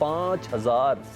5000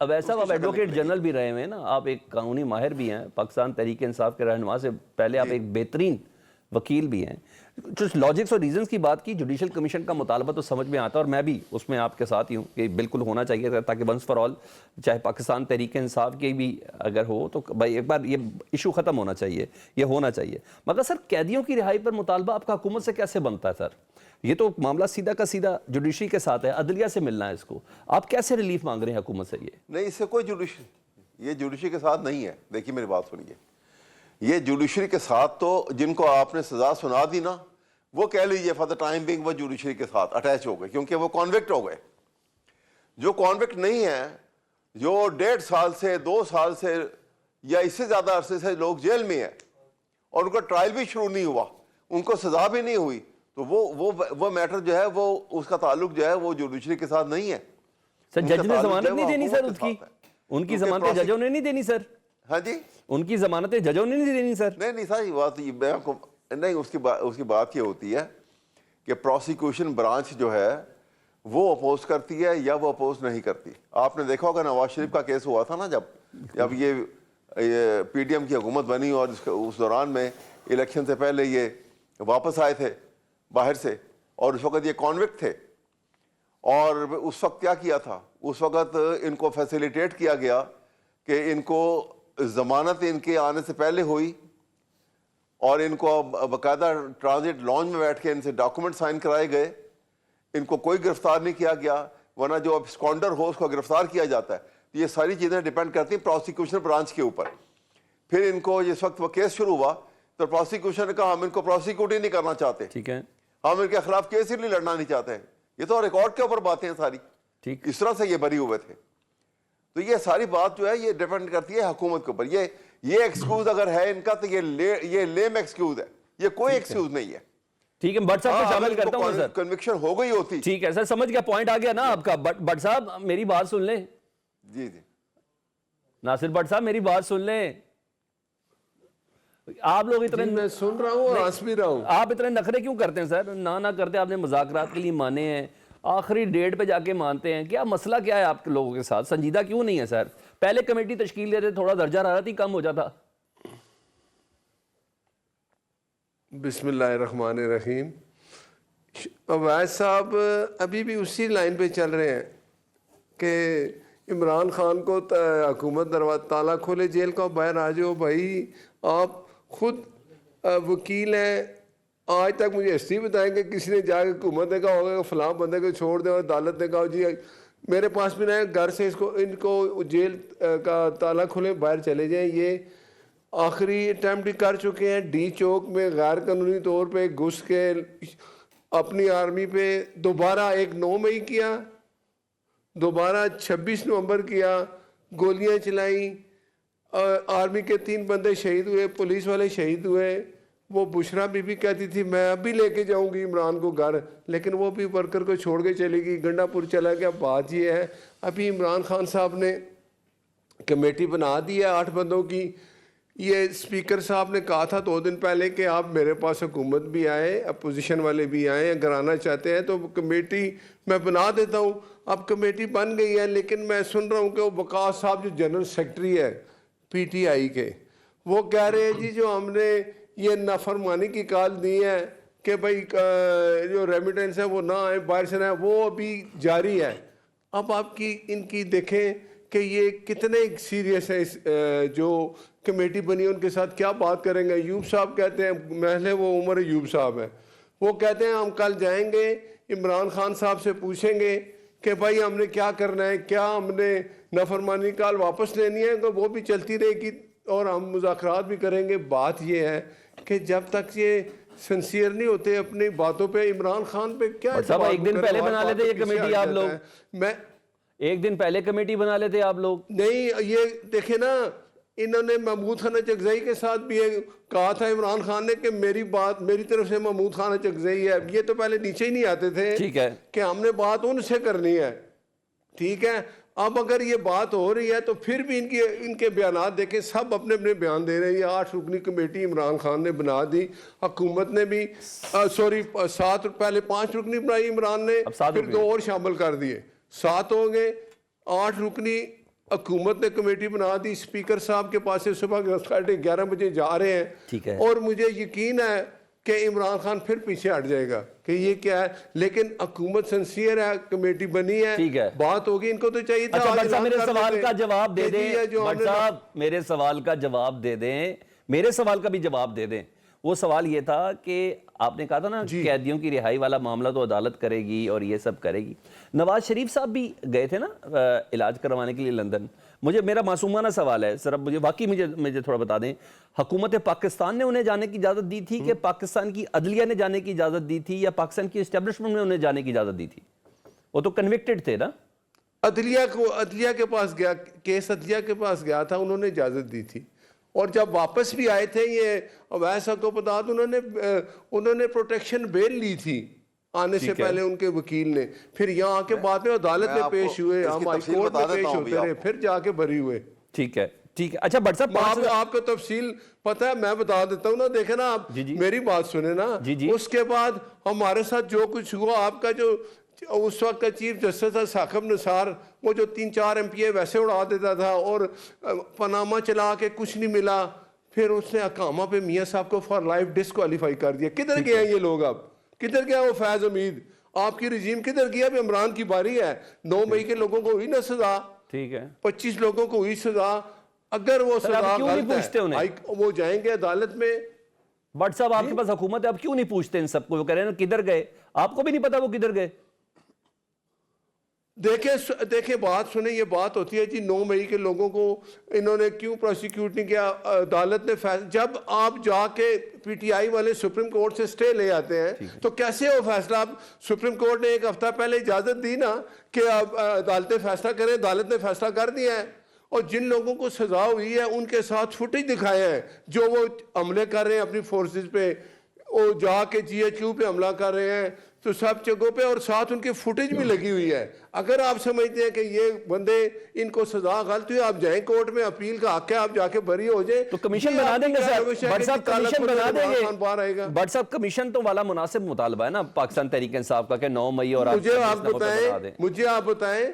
اویس صاحب آپ advocate general بھی رہے ہوئے ہیں نا, آپ ایک قانونی ماہر بھی ہیں, پاکستان تحریک انصاف کے رہنما سے پہلے آپ ایک بہترین وکیل بھی ہیں. جس لاجکس اور ریزنز کی بات کی, جوڈیشل کمیشن کا مطالبہ تو سمجھ میں آتا ہے اور میں بھی اس میں آپ کے ساتھ ہی ہوں کہ بالکل ہونا چاہیے تاکہ ونس فار آل, چاہے پاکستان تحریک انصاف کی بھی اگر ہو تو بھائی ایک بار یہ ایشو ختم ہونا چاہیے, یہ ہونا چاہیے. مگر سر قیدیوں کی رہائی پر مطالبہ آپ کا حکومت سے کیسے بنتا ہے سر؟ یہ تو معاملہ سیدھا کا سیدھا جوڈیشری کے ساتھ ہے, عدلیہ سے ملنا ہے اس کو, آپ کیسے ریلیف مانگ رہے ہیں حکومت سے؟ یہ نہیں, اس سے کوئی یہ جوڈیشری کے ساتھ نہیں ہے. دیکھیے میری بات سنیے, یہ جوڈیشری کے ساتھ تو جن کو آپ نے سزا سنا دی نا, وہ کہہ لیجیے فار دا ٹائم بینگ وہ جوڈیشری کے ساتھ اٹیچ ہو گئے, کیونکہ وہ کانوکٹ ہو گئے. جو کانوکٹ نہیں ہے, جو 1.5 سال سے 2 سال سے یا اس سے زیادہ عرصے سے لوگ جیل میں ہیں اور ان کا ٹرائل بھی شروع نہیں ہوا, ان کو سزا بھی نہیں ہوئی, تو وہ میٹر جو ہے وہ اس کا تعلق جو ہے وہ جوڈیشری کے ساتھ نہیں ہے. سر جج نے ضمانت نہیں دینی سر اس کی, ان کی ضمانتیں ججوں نے نہیں دینی سر؟ ہاں جی, ان کی ضمانتیں ججوں نے نہیں دینی سر؟ نہیں سر, یہ بات میں آپ کو نہیں, اس کی بات یہ ہوتی ہے کہ پروسیکیوشن برانچ جو ہے وہ اپوز کرتی ہے یا وہ اپوز نہیں کرتی. آپ نے دیکھا ہوگا نواز شریف کا کیس ہوا تھا نا, جب یہ پی ڈی ایم کی حکومت بنی اور اس دوران میں الیکشن سے پہلے یہ واپس آئے تھے باہر سے, اور اس وقت یہ کانوکٹ تھے, اور اس وقت کیا کیا تھا, اس وقت ان کو فیسیلیٹیٹ کیا گیا کہ ان کو ضمانت ان کے آنے سے پہلے ہوئی اور ان کو باقاعدہ ٹرانزٹ لانچ میں بیٹھ کے ان سے ڈاکومنٹ سائن کرائے گئے. ان کو کوئی گرفتار نہیں کیا گیا, ورنہ جو اسکانڈر ہو اس کو گرفتار کیا جاتا ہے. یہ ساری چیزیں ڈیپینڈ کرتی ہیں پروسیکیوشن برانچ کے اوپر. پھر ان کو جس وقت وہ کیس شروع ہوا تو پروسیکیوشن نے کہا ہم ان کو پروسیکیوٹ ہی نہیں کرنا چاہتے, ٹھیک ہے, ہم ان کے خلاف کیس ہی نہیں لڑنا نہیں چاہتے ہیں. یہ تو ریکارڈ کے اوپر باتیں ہیں ساری, ٹھیک, اس طرح سے یہ بری ہوئے تھے. تو یہ ساری بات جو ہے یہ ڈیپینڈ کرتی ہے حکومت کے اوپر. یہ ایکسکیوز اگر ہے ان کا تو یہ لیم ایکسکیوز ہے, یہ کوئی ایکسکیوز نہیں ہے. ٹھیک ہے, بٹ صاحب کو شامل کرتا ہوں سر. کنوکشن ہو گئی ہوتی, ٹھیک ہے سر, سمجھ گیا, پوائنٹ آ گیا نا آپ کا. بٹ صاحب میری بات سن لیں. جی جی ناصر بٹ صاحب میری بات سن لیں. آپ لوگ اتنے, میں سن رہا ہوں اور ہنس بھی رہا ہوں. آپ اتنے نخرے کیوں کرتے ہیں سر؟ نہ کرتے, آپ نے مذاکرات کے لیے مانے ہیں, آخری ڈیٹ پہ جا کے مانتے ہیں. کیا مسئلہ کیا ہے آپ کے لوگوں کے ساتھ؟ سنجیدہ کیوں نہیں ہے سر؟ پہلے کمیٹی تشکیل دیتے تھوڑا درجہ حرارت ہی کم ہو جاتا. بسم اللہ الرحمن الرحیم. اویس صاحب ابھی بھی اسی لائن پہ چل رہے ہیں کہ عمران خان کو حکومت تالا کھولے جیل کا, باہر آ جاؤ بھائی. آپ خود وکیل ہیں, آج تک مجھے ہسٹری بتائیں کہ کسی نے جا کے حکومت نے کہا ہوگا کہ فلاں بندے کو چھوڑ دیں, اور عدالت نے کہا جی میرے پاس بھی نہ گھر سے ان کو جیل کا تالا کھولے باہر چلے جائیں. یہ آخری اٹیمپٹ ہی کر چکے ہیں. ڈی چوک میں غیر قانونی طور پہ گھس کے اپنی آرمی پہ دوبارہ 9 مئی کیا, دوبارہ 26 نومبر کیا, گولیاں چلائیں, آرمی کے 3 بندے شہید ہوئے, پولیس والے شہید ہوئے. وہ بشرا بی بی کہتی تھی میں ابھی لے کے جاؤں گی عمران کو گھر, لیکن وہ بھی ورکر کو چھوڑ کے چلے گی, گنڈا پور چلا گیا. بات یہ ہے ابھی عمران خان صاحب نے کمیٹی بنا دی ہے 8 بندوں کی. یہ اسپیکر صاحب نے کہا تھا 2 دن پہلے کہ آپ میرے پاس حکومت بھی آئے, اپوزیشن والے بھی آئیں, اگر آنا چاہتے ہیں تو کمیٹی میں بنا دیتا ہوں. اب کمیٹی بن گئی ہے, لیکن میں سن رہا ہوں کہ وہ وقاص صاحب جو جنرل سیکرٹری ہے پی ٹی آئی کے, وہ کہہ رہے ہیں جی جو ہم نے یہ نافرمانی کی کال دی ہے کہ بھائی جو ریمیٹنس ہے وہ نہ آئے باہر سے نہ آئے, وہ ابھی جاری ہے. اب آپ ان کی دیکھیں کہ یہ کتنے سیریس ہے. جو کمیٹی بنی ان کے ساتھ کیا بات کریں گے. ایوب صاحب کہتے ہیں, محلے وہ عمر ایوب صاحب ہیں, وہ کہتے ہیں ہم کل جائیں گے عمران خان صاحب سے پوچھیں گے کہ بھائی ہم نے کیا کرنا ہے, کیا ہم نے نافرمانی کال واپس لینی ہے, تو وہ بھی چلتی رہے گی اور ہم مذاکرات بھی کریں گے. بات یہ ہے کہ جب تک یہ سنسیئر نہیں ہوتے اپنی باتوں پہ, عمران خان پہ کیا صاحب ایک دن پہلے بنا لیتے یہ کمیٹی آپ لوگ, میں ایک دن پہلے کمیٹی بنا لیتے آپ لوگ. نہیں, یہ دیکھیں نا, انہوں نے محمود خانہ چکزئی کے ساتھ بھی کہا تھا عمران خان نے کہ میری بات میری طرف سے محمود خانہ چکزئی ہے. یہ تو پہلے نیچے ہی نہیں آتے تھے, ٹھیک ہے, کہ ہم نے بات ان سے کرنی ہے. ٹھیک ہے, اب اگر یہ بات ہو رہی ہے تو پھر بھی ان کے بیانات دیکھیں, سب اپنے اپنے بیان دے رہے ہیں. یہ 8 رکنی کمیٹی عمران خان نے بنا دی, حکومت نے بھی 7 پہلے 5 رکنی بنائی عمران نے, پھر 2 اور شامل کر دیے, 7 ہوں گے. 8 رکنی حکومت نے کمیٹی بنا دی, اسپیکر صاحب کے پاس سے صبح 11:30 بجے جا رہے ٹھیک ہیں, ہے. اور مجھے یقین ہے کہ عمران خان پھر پیچھے ہٹ جائے گا کہ یہ کیا ہے, لیکن حکومت سنسیئر ہے, کمیٹی بنی ٹھیک ہے, ہے. بات ہوگی, ان کو تو چاہیے تھا اچھا بٹ صاحب اعلان میرے کر سوال دیتے کا جواب دے کہ دیں, جی یہ جو بٹ ہم نے صاحب میرے سوال کا جواب دے دیں, میرے سوال کا بھی جواب دے دیں. وہ سوال یہ تھا کہ آپ نے کہا تھا نا قیدیوں کی رہائی والا معاملہ تو عدالت کرے گی اور یہ سب کرے گی. نواز شریف صاحب بھی گئے تھے نا علاج کروانے کے لیے لندن. مجھے میرا معصومانہ سوال ہے, صرف مجھے واقعی مجھے تھوڑا بتا دیں, حکومت پاکستان نے انہیں جانے کی اجازت دی تھی کہ پاکستان کی عدلیہ نے جانے کی اجازت دی تھی, یا پاکستان کی اسٹیبلشمنٹ نے انہیں جانے کی اجازت دی تھی؟ وہ تو کنوکٹڈ تھے نا. عدلیہ کے پاس گیا, کیس عدلیہ کے پاس گیا تھا, انہوں نے اجازت دی تھی. اور جب واپس بھی آئے تھے یہ اویس کو بتا دو, انہوں نے پروٹیکشن بیل لی تھی آنے سے پہلے ان کے وکیل نے, پھر یہاں کے بعد میں عدالت میں پیش ہوئے, ہم ہائی کورٹ میں پیش ہوتے رہے, پھر جا کے بری ہوئے. ٹھیک ہے ٹھیک ہے. اچھا بٹ صاحب آپ کو تفصیل پتہ ہے, میں بتا دیتا ہوں نا, دیکھیں نا آپ میری بات سنیں نا. اس کے بعد ہمارے ساتھ جو کچھ ہوا, آپ کا جو اس وقت کا چیف جسٹس تھا ثاقب نثار, وہ جو 3-4 ایم پی اے ویسے اڑا دیتا تھا اور پاناما چلا کے کچھ نہیں ملا, پھر اس نے اقامہ پہ میاں صاحب کو فار لائف ڈسکوالیفائی کر دیا. کدھر گئے ہیں یہ لوگ؟ اب کدھر گیا وہ فیض حمید؟ آپ کی رجیم کدھر گیا؟ اب عمران کی باری ہے. 9 مئی کے لوگوں کو ہوئی نا سزا, ٹھیک ہے, 25 لوگوں کو ہوئی سزا. اگر وہ سزا غلط ہے وہ جائیں گے عدالت میں. بٹ صاحب آپ کے پاس حکومت ہے, اب کیوں نہیں پوچھتے ان سب کو؟ وہ کہہ رہے ہیں کدھر گئے, آپ کو بھی نہیں پتا وہ کدھر گئے. دیکھیں بات سنیں, یہ بات ہوتی ہے جی 9 مئی کے لوگوں کو انہوں نے کیوں پروسیکیوٹ نہیں کیا. عدالت نے جب آپ جا کے پی ٹی آئی والے سپریم کورٹ سے سٹے لے آتے ہیں تو کیسے ہو فیصلہ؟ آپ سپریم کورٹ نے 1 ہفتہ پہلے اجازت دی نا کہ آپ عدالتیں فیصلہ کریں, عدالت نے فیصلہ کر دیا ہے. اور جن لوگوں کو سزا ہوئی ہے ان کے ساتھ فوٹیج دکھائے ہیں, جو وہ حملے کر رہے ہیں اپنی فورسز پہ, وہ جا کے جی ایچ کیو پہ حملہ کر رہے ہیں, تو سب جگہوں پہ, اور ساتھ ان کی فوٹیج بھی لگی ہوئی ہے. اگر آپ سمجھتے ہیں کہ یہ بندے ان کو سزا غلط ہوئی, آپ جائیں کورٹ میں, اپیل کا حق ہے, آپ جا کے بری ہو جائیں. تو کمیشن بنا دیں گے سر, بٹ صاحب کمیشن بنا دیں گے. بٹ صاحب کمیشن تو والا مناسب مطالبہ ہے نا پاکستان تحریک انصاف کا کہ 9 مئی اور مجھے آپ بتائیں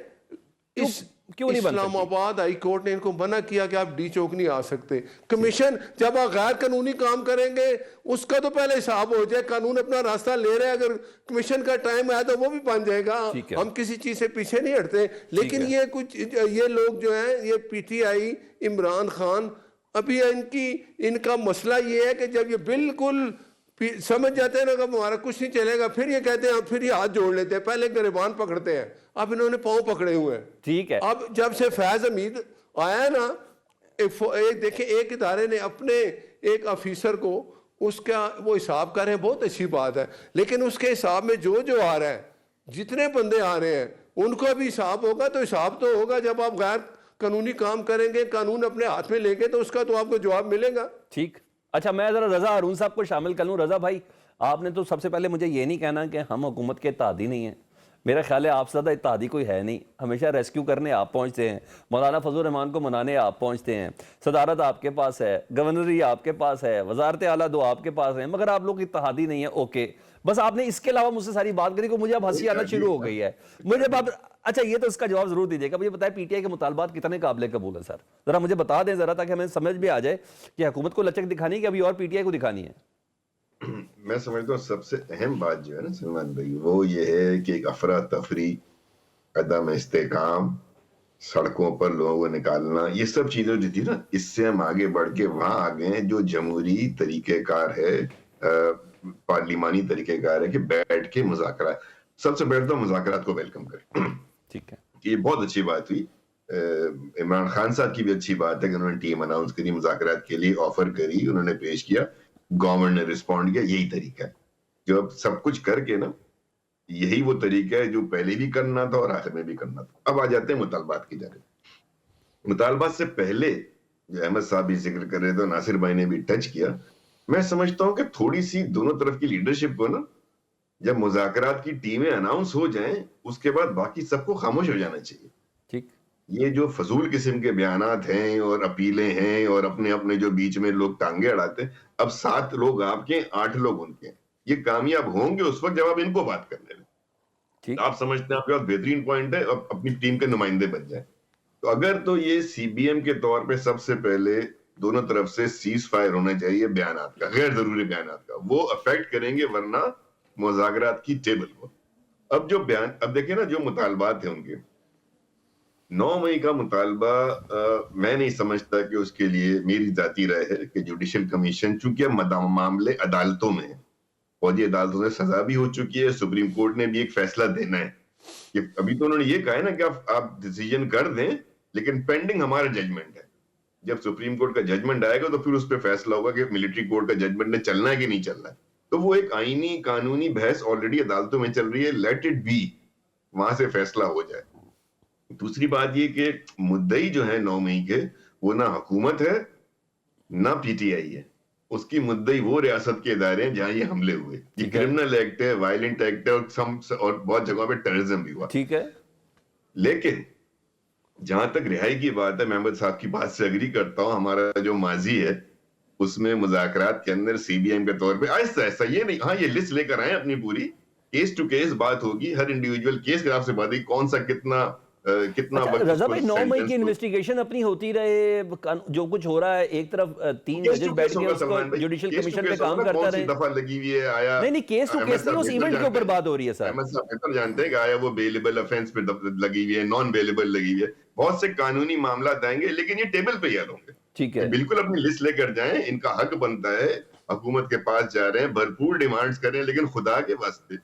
اسلام آباد ہائی کورٹ نے ان کو منع کیا کہ آپ ڈی چوک نہیں آ سکتے. کمیشن جب آپ غیر قانونی کام کریں گے اس کا تو پہلے حساب ہو جائے, قانون اپنا راستہ لے رہے ہیں, اگر کمیشن کا ٹائم آیا تو وہ بھی بن جائے گا. ہم کسی چیز سے پیچھے نہیں ہٹتے. لیکن یہ لوگ جو ہیں, یہ P T I, Imran Khan, ابھی ان کا مسئلہ یہ ہے کہ جب یہ بالکل سمجھ جاتے ہیں نا کہ ہمارا کچھ نہیں چلے گا, پھر یہ کہتے ہیں, پھر یہ ہاتھ جوڑ لیتے ہیں. پہلے گریبان پکڑتے ہیں, اب انہوں نے پاؤں پکڑے ہوئے ہیں. ٹھیک ہے. اب جب سے فیض حمید آیا نا, دیکھیں ایک ادارے نے اپنے ایک آفیسر کو اس کا وہ حساب کر رہے ہیں, بہت اچھی بات ہے, لیکن اس کے حساب میں جو آ رہا ہے, جتنے بندے آ رہے ہیں ان کو بھی حساب ہوگا. تو حساب تو ہوگا جب آپ غیر قانونی کام کریں گے, قانون اپنے ہاتھ میں لیں گے, تو اس کا تو آپ کو جواب ملے گا. ٹھیک. اچھا میں ذرا رضا ہارون صاحب کو شامل کر لوں. رضا بھائی, آپ نے تو سب سے پہلے مجھے یہ نہیں کہنا کہ ہم حکومت کے اتحادی نہیں ہیں. میرا خیال ہے آپ سے زیادہ اتحادی کوئی ہے نہیں. ہمیشہ ریسکیو کرنے آپ پہنچتے ہیں, مولانا فضل الرحمان کو منانے آپ پہنچتے ہیں, صدارت آپ کے پاس ہے, گورنری آپ کے پاس ہے, وزارت اعلیٰ 2 آپ کے پاس ہیں, مگر آپ لوگ اتحادی نہیں ہیں. اوکے, بس آپ نے اس کے علاوہ مجھ سے ساری بات کری کو مجھے اب ہنسی آنا شروع ہو گئی ہے. مجھے اچھا یہ تو اس کا جواب ضرور دیجیے گا. مجھے بتائیں پی ٹی آئی کے مطالبات کتنے قابل قبول ہیں سر؟ ذرا مجھے بتا دیں ذرا, تاکہ ہمیں سمجھ بھی آ جائے کہ حکومت کو لچک دکھانی ہے کہ ابھی اور پی ٹی آئی کو دکھانی ہے. میں سمجھتا ہوں سب سے اہم بات جو ہے نا سلمان بھائی, وہ یہ ہے کہ ایک افراتفری, عدم استحکام, سڑکوں پر لوگوں کو نکالنا, یہ سب چیزیں جو تھی نا, اس سے ہم آگے بڑھ کے وہاں آ گئے ہیں جو جمہوری طریقہ کار ہے, پارلیمانی طریقہ کار ہے کہ بیٹھ کے مذاکرات. سب سے بیٹھ تو مذاکرات کو ویلکم کریں. ٹھیک ہے, یہ بہت اچھی بات ہوئی. عمران خان صاحب کی بھی اچھی بات ہے کہ انہوں نے ٹیم اناؤنس کری, مذاکرات کے لیے آفر کری, انہوں نے پیش کیا, گورنمنٹ نے رسپونڈ کیا. یہی طریقہ ہے جو اب سب کچھ کر کے نا, یہی وہ طریقہ ہے جو پہلے بھی کرنا تھا اور آخر میں بھی کرنا تھا. اب آ جاتے ہیں مطالبات کی جانب. مطالبات سے پہلے جو احمد صاحب بھی ذکر کر رہے تھے, ناصر بھائی نے بھی ٹچ کیا, میں سمجھتا ہوں کہ تھوڑی سی دونوں طرف کی لیڈرشپ کو نا, جب مذاکرات کی ٹیمیں اناؤنس ہو جائیں اس کے بعد باقی سب کو خاموش ہو جانا چاہیے. ٹھیک. یہ جو فضول قسم کے بیانات ہیں اور اپیلیں ہیں اور اپنے جو بیچ میں لوگ ٹانگے اڑاتے ہیں, اب 7 لوگ آپ کے 8 لوگ ان کے ہیں, یہ کامیاب ہوں گے اس وقت جب آپ ان کو بات کرنے لیں. آپ سمجھتے ہیں آپ کے پاس بہترین پوائنٹ ہے, اپنی ٹیم کے نمائندے بن جائیں. تو اگر تو یہ سی بی ایم کے طور پہ سب سے پہلے دونوں طرف سے سیز فائر ہونا چاہیے بیانات کا، غیر ضروری بیانات کا، وہ افیکٹ کریں گے ورنہ مذاکرات کی ٹیبل کو. اب دیکھیں نا جو مطالبات ہیں ان کے 9 مئی کا مطالبہ میں نہیں سمجھتا کہ اس کے لیے میری ذاتی رائے ہے کہ جوڈیشل کمیشن، چونکہ اب معاملے عدالتوں میں ہیں، فوجی عدالتوں سے سزا بھی ہو چکی ہے، سپریم کورٹ نے بھی ایک فیصلہ دینا ہے کہ ابھی تو انہوں نے یہ کہا ہے نا کہ آپ ڈیسیجن کر دیں لیکن پینڈنگ ہمارا ججمنٹ ہے. جب سپریم کورٹ کا ججمنٹ آئے گا تو پھر اس پہ فیصلہ ہوگا کہ ملٹری کورٹ کا ججمنٹ نے چلنا ہے کہ نہیں چلنا ہے. تو وہ ایک آئینی قانونی بحث آلریڈی عدالتوں میں چل رہی ہے، لیٹ اٹ بی، وہاں سے فیصلہ ہو جائے. دوسری بات یہ کہ مدعی جو ہے 9 مئی کے، وہ نہ حکومت ہے نہ پی ٹی آئی ہے، اس کی مدعی وہ ریاست کے ادارے ہیں جہاں یہ حملے ہوئے. یہ کرمنل ایکٹ ہے، وائلنٹ ایکٹ ہے، اور بہت جگہوں پہ ٹیررزم بھی ہوا. ٹھیک ہے، لیکن جہاں تک رہائی کی بات ہے، میں احمد صاحب کی بات سے اگری کرتا ہوں. ہمارا جو ماضی ہے اس میں مذاکرات کے اندر سی بی ایم کے طور پہ آہستہ آہستہ، یہ نہیں ہاں یہ لسٹ لے کر آئیں اپنی پوری، کیس ٹو کیس بات ہوگی، ہر انڈیویجول کیس کے حساب سے بات ہوگی، کون سا کتنا وقت. رضا بھائی 9 مئی کی انویسٹیگیشن اپنی ہوتی رہے، جو کچھ ہو رہا ہے ایک طرف 3 ججز بیٹھ کے اس کو جوڈیشل کمیشن پہ کام کرتا رہے. دفعہ لگی ہوئی ہے آیا نہیں کیس ٹو کیس نہیں، اس ایونٹ کے اوپر بات ہو رہی ہے سر. احمد صاحب بہتر جانتے ہیں کہ آیا وہ بیلیبل افینس پہ لگی ہوئی ہے، نان بیلیبل لگی ہوئی ہے، بہت سے قانونی معاملات آئیں گے لیکن یہ ٹیبل پہ یاد ہوں گے. ٹھیک ہے، بالکل اپنی لسٹ لے کر جائیں، ان کا حق بنتا ہے، حکومت کے پاس جا رہے ہیں، بھرپور ڈیمانڈز کریں، لیکن خدا کے واسطے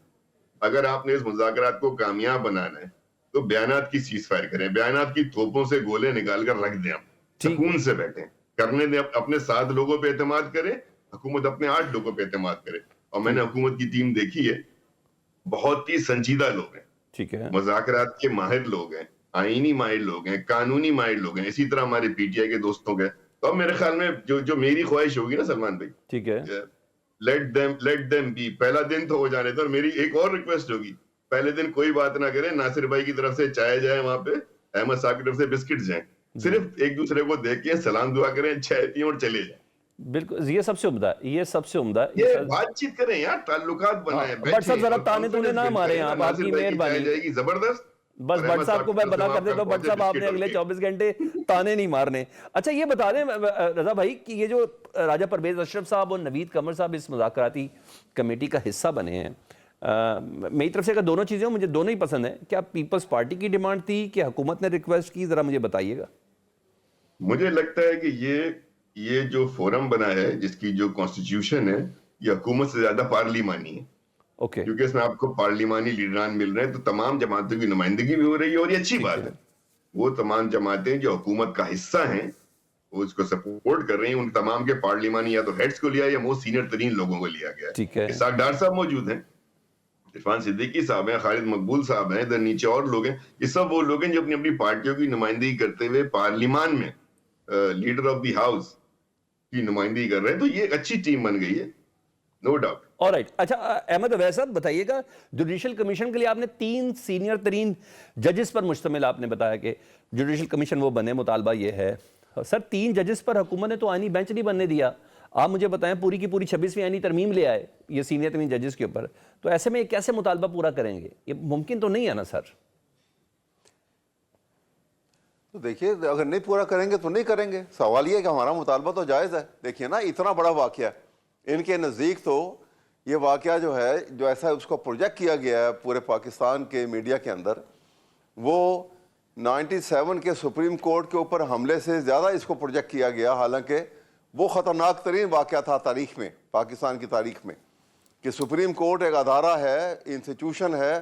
اگر آپ نے اس مذاکرات کو کامیاب بنانا ہے تو بیانات کی سیز فائر کریں، بیانات کی تھوپوں سے گولے نکال کر رکھ دیں، آپ سکون سے بیٹھیں، کرنے دیں، اپنے 7 لوگوں پہ اعتماد کریں، حکومت اپنے 8 لوگوں پہ اعتماد کرے. اور میں نے حکومت کی ٹیم دیکھی ہے، بہت ہی سنجیدہ لوگ ہیں، ٹھیک ہے، مذاکرات کے ماہر لوگ ہیں، آئینی ماہر لوگ ہیں، قانونی ماہر لوگ ہیں، اسی طرح ہمارے پی ٹی آئی کے دوستوں کے. تو اب میرے خیال میں جو میری خواہش ہوگی نا سلمان بھائی، ٹھیک ہے، لیٹ دیم بی، پہلا دن تو ہو جانے دو. اور میری ایک اور ریکویسٹ ہوگی، پہلے دن کوئی بات نہ کریں، ناصر بھائی کی طرف سے چائے جائے، وہاں پہ احمد صاحب کی طرف سے بسکٹ جائیں، صرف ایک دوسرے کو دیکھ کے سلام دعا کریں، چائے پئیں اور چلے جائیں. بالکل، یہ سب سے عمدہ ہے، یہ سب سے عمدہ ہے. یہ بات چیت کریں یار، تعلقات بنائیں. بٹ صاحب ذرا تانے تونے نہ مارے، آپ کی مہربانی. جائے گی زبردست. بس بٹ صاحب کو میں بتا کر دیتا ہوں، بٹ صاحب آپ نے اگلے 24 گھنٹے تانے نہیں مارنے. اچھا یہ بتا دیں رضا بھائی کہ یہ جو راجہ پرویز اشرف صاحب اور نوید قمر صاحب اس مذاکراتی کمیٹی کا حصہ بنے ہیں، میری طرف سے اگر دونوں چیزیں مجھے دونوں ہی پسند ہیں. کیا پیپلز پارٹی کی ڈیمانڈ تھی کہ حکومت نے ریکویسٹ کی؟ ذرا مجھے بتائیے گا. مجھے لگتا ہے کہ یہ جو فورم بنا ہے، جس کی جو کانسٹیٹیوشن ہے، یہ حکومت سے زیادہ پارلیمانی ہے. اوکے، کیونکہ اس میں آپ کو پارلیمانی لیڈران مل رہے ہیں، تو تمام جماعتوں کی نمائندگی بھی ہو رہی ہے. اور یہ اچھی بات ہے، وہ تمام جماعتیں جو حکومت کا حصہ ہیں وہ اس کو سپورٹ کر رہی ہیں. ان تمام کے پارلیمانی یا تو ہیڈز کو لیا یا موسٹ سینئر ترین لوگوں کو لیا گیا ہے. ٹھیک ہے، اسحاق ڈار صاحب موجود ہیں، عرفان صدیقی صاحب ہیں، خالد مقبول صاحب ہیں، ادھر نیچے اور لوگ ہیں. یہ سب وہ لوگ ہیں جو اپنی اپنی پارٹیوں کی نمائندگی کرتے ہوئے پارلیمان میں لیڈر آف دی ہاؤس کی نمائندگی کر رہے ہیں. تو یہ ایک اچھی ٹیم بن گئی ہے، نو ڈاؤٹ. آلرائٹ. اچھا احمد اویس صاحب بتائیے گا، جوڈیشل کمیشن کے لیے آپ نے 3 سینئر ترین ججز پر مشتمل آپ نے بتایا کہ جوڈیشل کمیشن وہ بنے، مطالبہ یہ ہے. سر 3 ججز پر حکومت نے تو آئینی بینچ نہیں بننے دیا. آپ مجھے بتائیں پوری کی پوری 26ویں آئینی ترمیم لے آئے یہ سینئر ترین ججز کے اوپر. تو ایسے میں یہ کیسے مطالبہ پورا کریں گے؟ یہ ممکن تو نہیں ہے نا سر؟ تو دیکھیے اگر نہیں پورا کریں گے تو نہیں کریں گے. سوال یہ ہے کہ ہمارا مطالبہ تو جائز ہے. دیکھیے نا اتنا بڑا واقعہ ان کے نزدیک، تو یہ واقعہ جو ہے جو ایسا اس کو پروجیکٹ کیا گیا ہے پورے پاکستان کے میڈیا کے اندر، وہ 97 کے سپریم کورٹ کے اوپر حملے سے زیادہ اس کو پروجیکٹ کیا گیا، حالانکہ وہ خطرناک ترین واقعہ تھا تاریخ میں، پاکستان کی تاریخ میں، کہ سپریم کورٹ ایک ادارہ ہے، انسٹیٹیوشن ہے،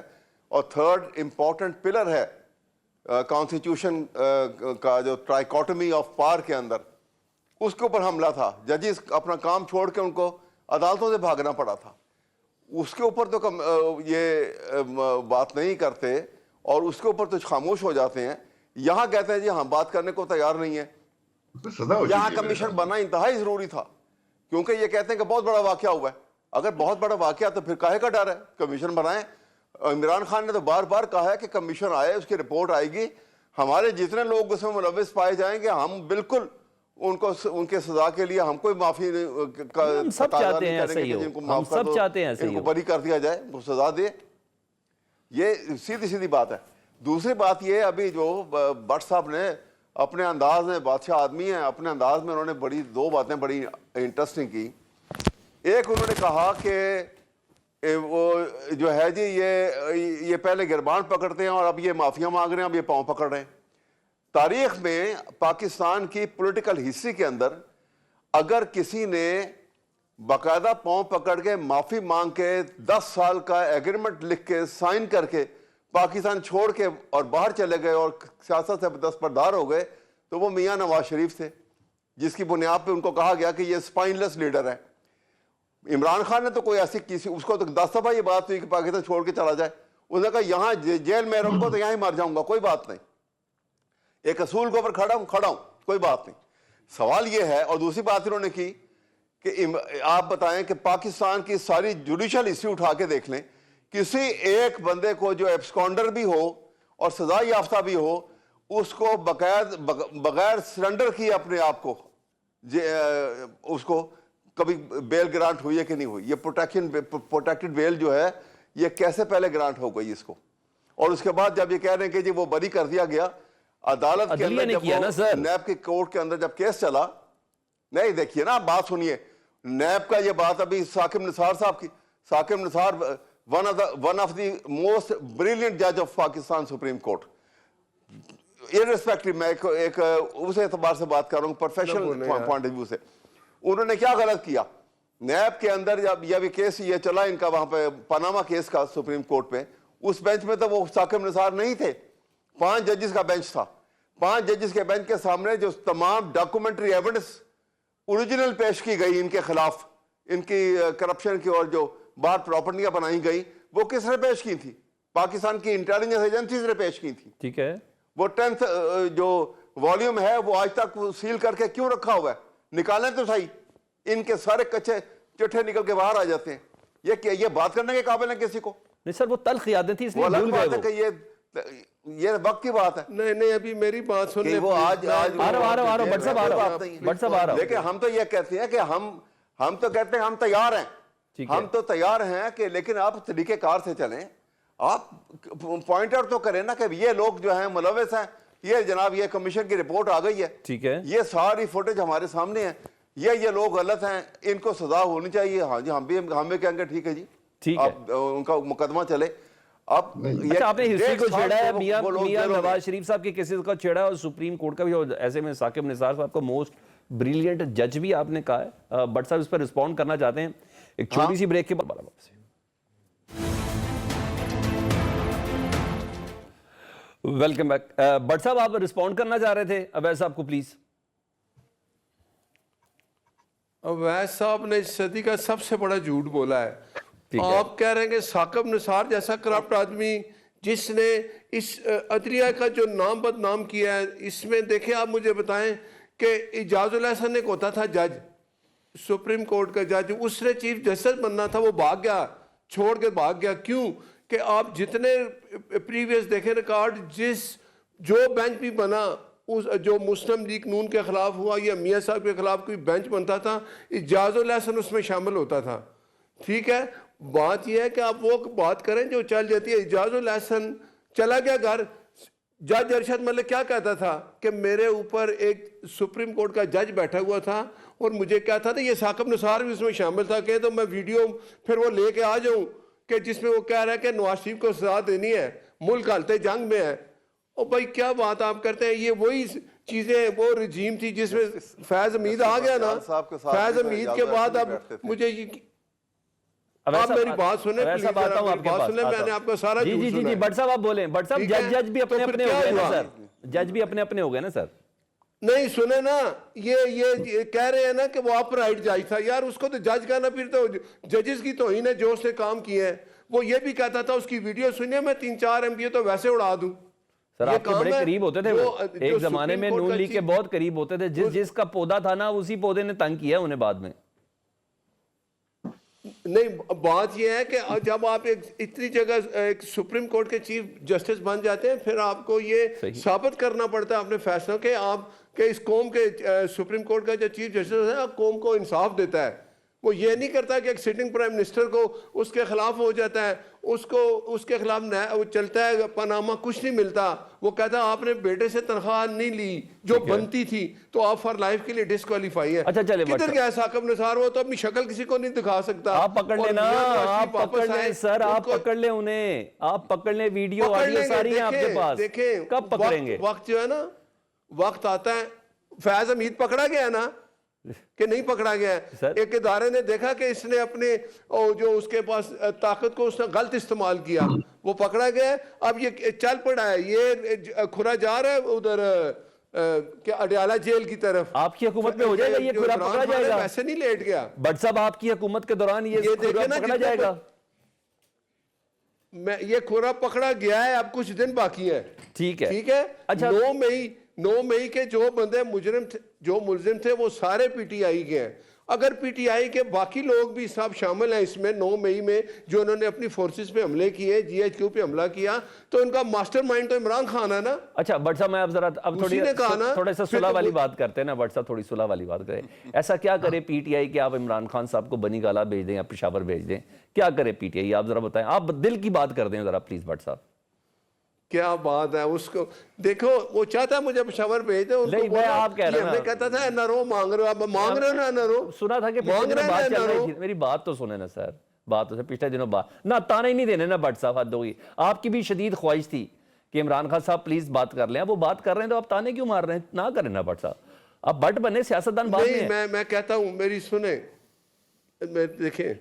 اور 3rd امپورٹنٹ پلر ہے کانسٹیٹیوشن کا جو ٹرائیکوٹمی آف پاور کے اندر، اس کے اوپر حملہ تھا. ججز اپنا کام چھوڑ کے ان کو عدالتوں سے بھاگنا پڑا تھا. اس کے اوپر تو یہ بات نہیں کرتے اور اس کے اوپر تو خاموش ہو جاتے ہیں. یہاں کہتے ہیں جی ہم بات کرنے کو تیار نہیں ہیں. یہاں کمیشن بننا انتہائی ضروری تھا، کیونکہ یہ کہتے ہیں کہ بہت بڑا واقعہ ہوا ہے. اگر بہت بڑا واقعہ تو پھر کاہے کا ڈر ہے؟ کمیشن بنائیں. عمران خان نے تو بار بار کہا ہے کہ کمیشن آئے، اس کی رپورٹ آئے گی، ہمارے جتنے لوگ اس میں ملوث پائے جائیں گے ہم بالکل ان کے سزا کے لیے ہم کوئی معافی ہم سب چاہتے ہیں ایسے ہی ہو، ہم سب چاہتے ہیں ایسے ہی ہو، ان کو بری کر دیا جائے، وہ سزا دے. یہ سیدھی بات ہے. دوسری بات یہ ابھی جو بٹ صاحب نے اپنے انداز میں بادشاہ آدمی ہیں, اپنے انداز میں انہوں نے دو باتیں بڑی انٹرسٹنگ کی. ایک انہوں نے کہا کہ وہ جو ہے جی یہ پہلے گربان پکڑتے ہیں اور اب یہ معافیاں مانگ رہے ہیں, اب یہ پاؤں پکڑ رہے ہیں. تاریخ میں پاکستان کی پولیٹیکل ہسٹری کے اندر اگر کسی نے باقاعدہ پاؤں پکڑ کے معافی مانگ کے 10 سال کا ایگریمنٹ لکھ کے سائن کر کے پاکستان چھوڑ کے اور باہر چلے گئے اور سیاست سے دستبردار ہو گئے تو وہ میاں نواز شریف تھے, جس کی بنیاد پہ ان کو کہا گیا کہ یہ سپائن لیس لیڈر ہے. عمران خان نے تو کوئی ایسی کسی اس کو تو 10 دفعہ یہ بات ہوئی کہ پاکستان چھوڑ کے چلا جائے, اس نے کہا یہاں جیل میں رہوں گا تو یہاں ہی مر جاؤں گا, کوئی بات نہیں, ایک اصول کے اوپر کھڑا ہوں, کوئی بات نہیں. سوال یہ ہے, اور دوسری بات انہوں نے کی کہ آپ بتائیں کہ پاکستان کی ساری جوڈیشل ہسٹری اٹھا کے دیکھ لیں, کسی ایک بندے کو جو ایبسکانڈر بھی ہو اور سزا یافتہ بھی ہو, اس کو بغیر سرنڈر کیے اپنے آپ کو اس کو کبھی بیل گرانٹ ہوئی ہے کہ نہیں ہوئی. یہ پروٹیکٹڈ بیل جو ہے یہ کیسے پہلے گرانٹ ہو گئی اس کو, اور اس کے بعد جب یہ کہہ رہے ہیں کہ جی وہ بری کر دیا گیا عدالت کے اندر, جب نیب کی کورٹ کے اندر جب کیس چلا, نہیں دیکھیے نا بات سنیے, نیب کا یہ بات ابھی ثاقب نثار صاحب کی, Saqib Nisar one of the most brilliant جج of Pakistan supreme court, irrespective میں ایک اس اعتبار سے بات کر رہا ہوں پروفیشنل پوائنٹ آف ویو سے, انہوں نے کیا غلط کیا. نیب کے اندر جب یہ کیس یہ چلا ان کا وہاں پہ پاناما کیس کا سپریم کورٹ پہ, اس بینچ میں تو وہ ثاقب نثار نہیں تھے, 5 ججز کا بینچ تھا. 5 ججز کے بینچ کے سامنے جو تمام ڈاکومنٹری ایویڈنس اوریجنل پیش کی گئی ان کے خلاف, ان کی کرپشن کی اور جو باہر پراپرٹیاں بنائی گئی, وہ کس نے پیش کی تھی؟ پاکستان کی انٹیلیجنس ایجنسیز نے پیش کی تھی. ٹھیک ہے, وہ 10th جو والیوم ہے وہ آج تک سیل کر کے کیوں رکھا ہوا ہے؟ نکالیں تو صحیح, ان کے سارے کچے چٹھے نکل کے باہر آ جاتے ہیں. یہ بات کرنے کے قابل ہے کسی کو؟ نہیں سر, وہ تلخ یادیں تھی اس لیے بھول گئے وہ. کہ یہ وقت کی بات ہے. نہیں ابھی میری بات سن لیں. وہ آج آ رہا بٹ صاحب آ رہا. لیکن ہم تو یہ کہتے ہیں کہ ہم تو کہتے ہیں ہم تیار ہیں, ہم تو تیار ہیں کہ لیکن آپ طریقہ کار سے چلیں, آپ پوائنٹ آؤٹ تو کریں نا کہ یہ لوگ جو ہیں ملوث ہیں, یہ جناب یہ کمیشن کی رپورٹ آ گئی ہے, ٹھیک ہے, یہ ساری فوٹیج ہمارے سامنے ہے, یہ لوگ غلط ہیں, ان کو سزا ہونی چاہیے. ہاں جی, ہم بھی کہیں گے ٹھیک ہے جی, ٹھیک ہے, ان کا مقدمہ چلے. اب اچھا آپ نے ہسٹری کو چھیڑا ہے, میاں نواز شریف صاحب کے کیسز کو چھیڑا ہے اور سپریم کورٹ کا بھی, ایسے میں ثاقب نثار صاحب کو موسٹ بریلینٹ جج بھی آپ نے کہا ہے. بٹ صاحب اس پر رسپونڈ کرنا چاہتے ہیں ایک چھوٹی سی بریک کے بعد. Welcome back. بٹ صاحب آپ رسپونڈ کرنا چاہ رہے تھے اویس صاحب کو, پلیز. اویس صاحب نے اس صدی کا سب سے بڑا جھوٹ بولا ہے. آپ کہہ رہے ہیں کہ ثاقب نثار جیسا کرپٹ آدمی جس نے اس عدلیہ کا جو نام بدنام کیا ہے, اس میں دیکھیں آپ مجھے بتائیں کہ اعجاز الحسن ایک ہوتا تھا جج, سپریم کورٹ کا جج, اس نے چیف جسٹس بننا تھا, وہ بھاگ گیا, چھوڑ کے بھاگ گیا. کیوں کہ آپ جتنے پریویس دیکھیں ریکارڈ, جو بینچ بھی بنا, جو مسلم لیگ نون کے خلاف ہوا یا میاں صاحب کے خلاف کوئی بینچ بنتا تھا, اعجاز الحسن اس میں شامل ہوتا تھا. ٹھیک ہے, بات یہ ہے کہ آپ وہ بات کریں جو چل جاتی ہے. اعجاز الحسن چلا گیا گھر, جج ارشد ملک کیا کہتا تھا کہ میرے اوپر ایک سپریم کورٹ کا جج بیٹھا ہوا تھا اور مجھے کیا تھا یہ ثاقب نثار بھی اس میں شامل تھا, کہ تو میں ویڈیو پھر وہ لے کے آ جاؤں کہ جس میں وہ کہہ رہا ہے کہ نواز شریف کو سزا دینی ہے, ملک حالت جنگ میں ہے. او بھائی کیا بات آپ کرتے ہیں, یہ وہی چیزیں وہ رجیم تھی جس میں فیض حمید آ گیا نا, فیض حمید کے بعد اب مجھے آپ میری بات سنیں پلیز, میں نے آپ کا سارا جی جی جی بٹ صاحب آپ بولیں. بٹ صاحب جج بھی اپنے اپنے ہو گئے نا سر, جج بھی اپنے اپنے ہو گئے نا سر. نہیں سنیں نا, یہ کہہ رہے ہیں نا کہ وہ اپ رائٹ جج تھا. یار اس کو تو جج کہنا, پھر تو ججز کی توہین ہے جو اس نے کام کیے ہیں. وہ یہ بھی کہتا تھا, اس کی ویڈیو سنیے, میں 3-4 MB تو ویسے اڑا دوں. سر آپ کے بڑے قریب ہوتے تھے وہ, ایک زمانے میں نون لیگ کے بہت قریب ہوتے تھے, جس کا پودا تھا نا اسی پودے نے تنگ کیا انہیں بعد میں. نہیں بات یہ ہے کہ جب آپ اتنی جگہ ایک سپریم کورٹ کے چیف جسٹس بن جاتے ہیں, پھر آپ کو یہ ثابت کرنا پڑتا ہے اپنے فیصلہ کہ آپ کہ اس قوم کے سپریم کورٹ کا جو چیف جسٹس ہے قوم کو انصاف دیتا ہے. وہ یہ نہیں کرتا کہ ایک سٹنگ پرائم منسٹر کو اس کے خلاف ہو جاتا ہے, اس کو اس کے خلاف وہ چلتا ہے پاناما, کچھ نہیں ملتا, وہ کہتا ہے آپ نے بیٹے سے تنخواہ نہیں لی جو بنتی تھی تو آپ فار لائف کے لیے ڈسکوالیفائی ہے. اچھا چلے کدھر گیا ثاقب نثار, وہ تو اپنی شکل کسی کو نہیں دکھا سکتا. آپ پکڑ لیں نا, آپ پکڑ لیں سر, آپ پکڑ لیں انہیں, آپ پکڑ لیں, ویڈیو آڈیو ساری ہیں آپ کے پاس. دیکھیں کب پکڑیں گے؟ وقت جو ہے نا, وقت آتا ہے. فیض حمید پکڑا گیا نا کہ نہیں پکڑا گیا ہے؟ ایک ادارے نے دیکھا کہ اس نے اپنے جو اس کے پاس طاقت کو اس نے غلط استعمال کیا, وہ پکڑا گیا. اب یہ چل پڑا ہے, یہ کھرا جا رہا ہے ادھر اڈیالہ جیل کی طرف. آپ کی حکومت میں ہو جائے گا یہ کھرا پکڑا جائے گا؟ ویسے نہیں لیٹ گیا بٹ صاحب, آپ کی حکومت کے دوران یہ کھرا پکڑا جائے گا؟ یہ کھرا پکڑا گیا ہے, اب کچھ دن باقی ہے. ٹھیک ہے, ٹھیک ہے. 9 مئی کے جو بندے مجرم تھے, جو ملزم تھے, وہ سارے پی ٹی آئی کے ہیں. اگر پی ٹی آئی کے باقی لوگ بھی سب شامل ہیں اس میں 9 مئی میں جو انہوں نے اپنی فورسز پہ حملے کیے, جی ایچ کیو پہ حملہ کیا, تو ان کا ماسٹر مائنڈ تو عمران خان ہے نا. اچھا بٹ صاحب, میں اب ذرا اب تھوڑے سا صلح والی بات کرتے ہیں نا بٹ صاحب, تھوڑی صلح والی بات کریں. ایسا کیا کرے پی ٹی آئی کہ آپ عمران خان صاحب کو بنی گالا بھیج دیں یا پشاور بھیج دیں؟ کیا کرے پی ٹی آئی, آپ ذرا بتائیں, آپ دل کی بات کر دیں ذرا پلیز بٹ صاحب. کیا بات ہے, اس کو دیکھو, وہ چاہتا ہے مجھے پشاور بھیج دیں. نہیں, میں آپ کہہ رہا ہوں, کہتا تھا نہ رو مانگ رہے ہو, اب مانگ رہے ہو نا, نہ رو. سنا تھا کہ پچھلے دنوں بات چل رہی تھی, میری بات تو سنیں نا سر, بات تو سر, پچھلے دنوں بات نہ تانے ہی نہیں دینے نا بٹ صاحب, حد ہوگی. آپ کی بھی شدید خواہش تھی کہ عمران خان صاحب پلیز بات کر لیں, اب وہ بات کر رہے ہیں تو آپ تانے کیوں مار رہے ہیں؟ نہ کریں نا بٹ صاحب, آپ بٹ بنے, سیاستدان بعد میں. نہیں, میں کہتا ہوں, میری سنیں, دیکھیں,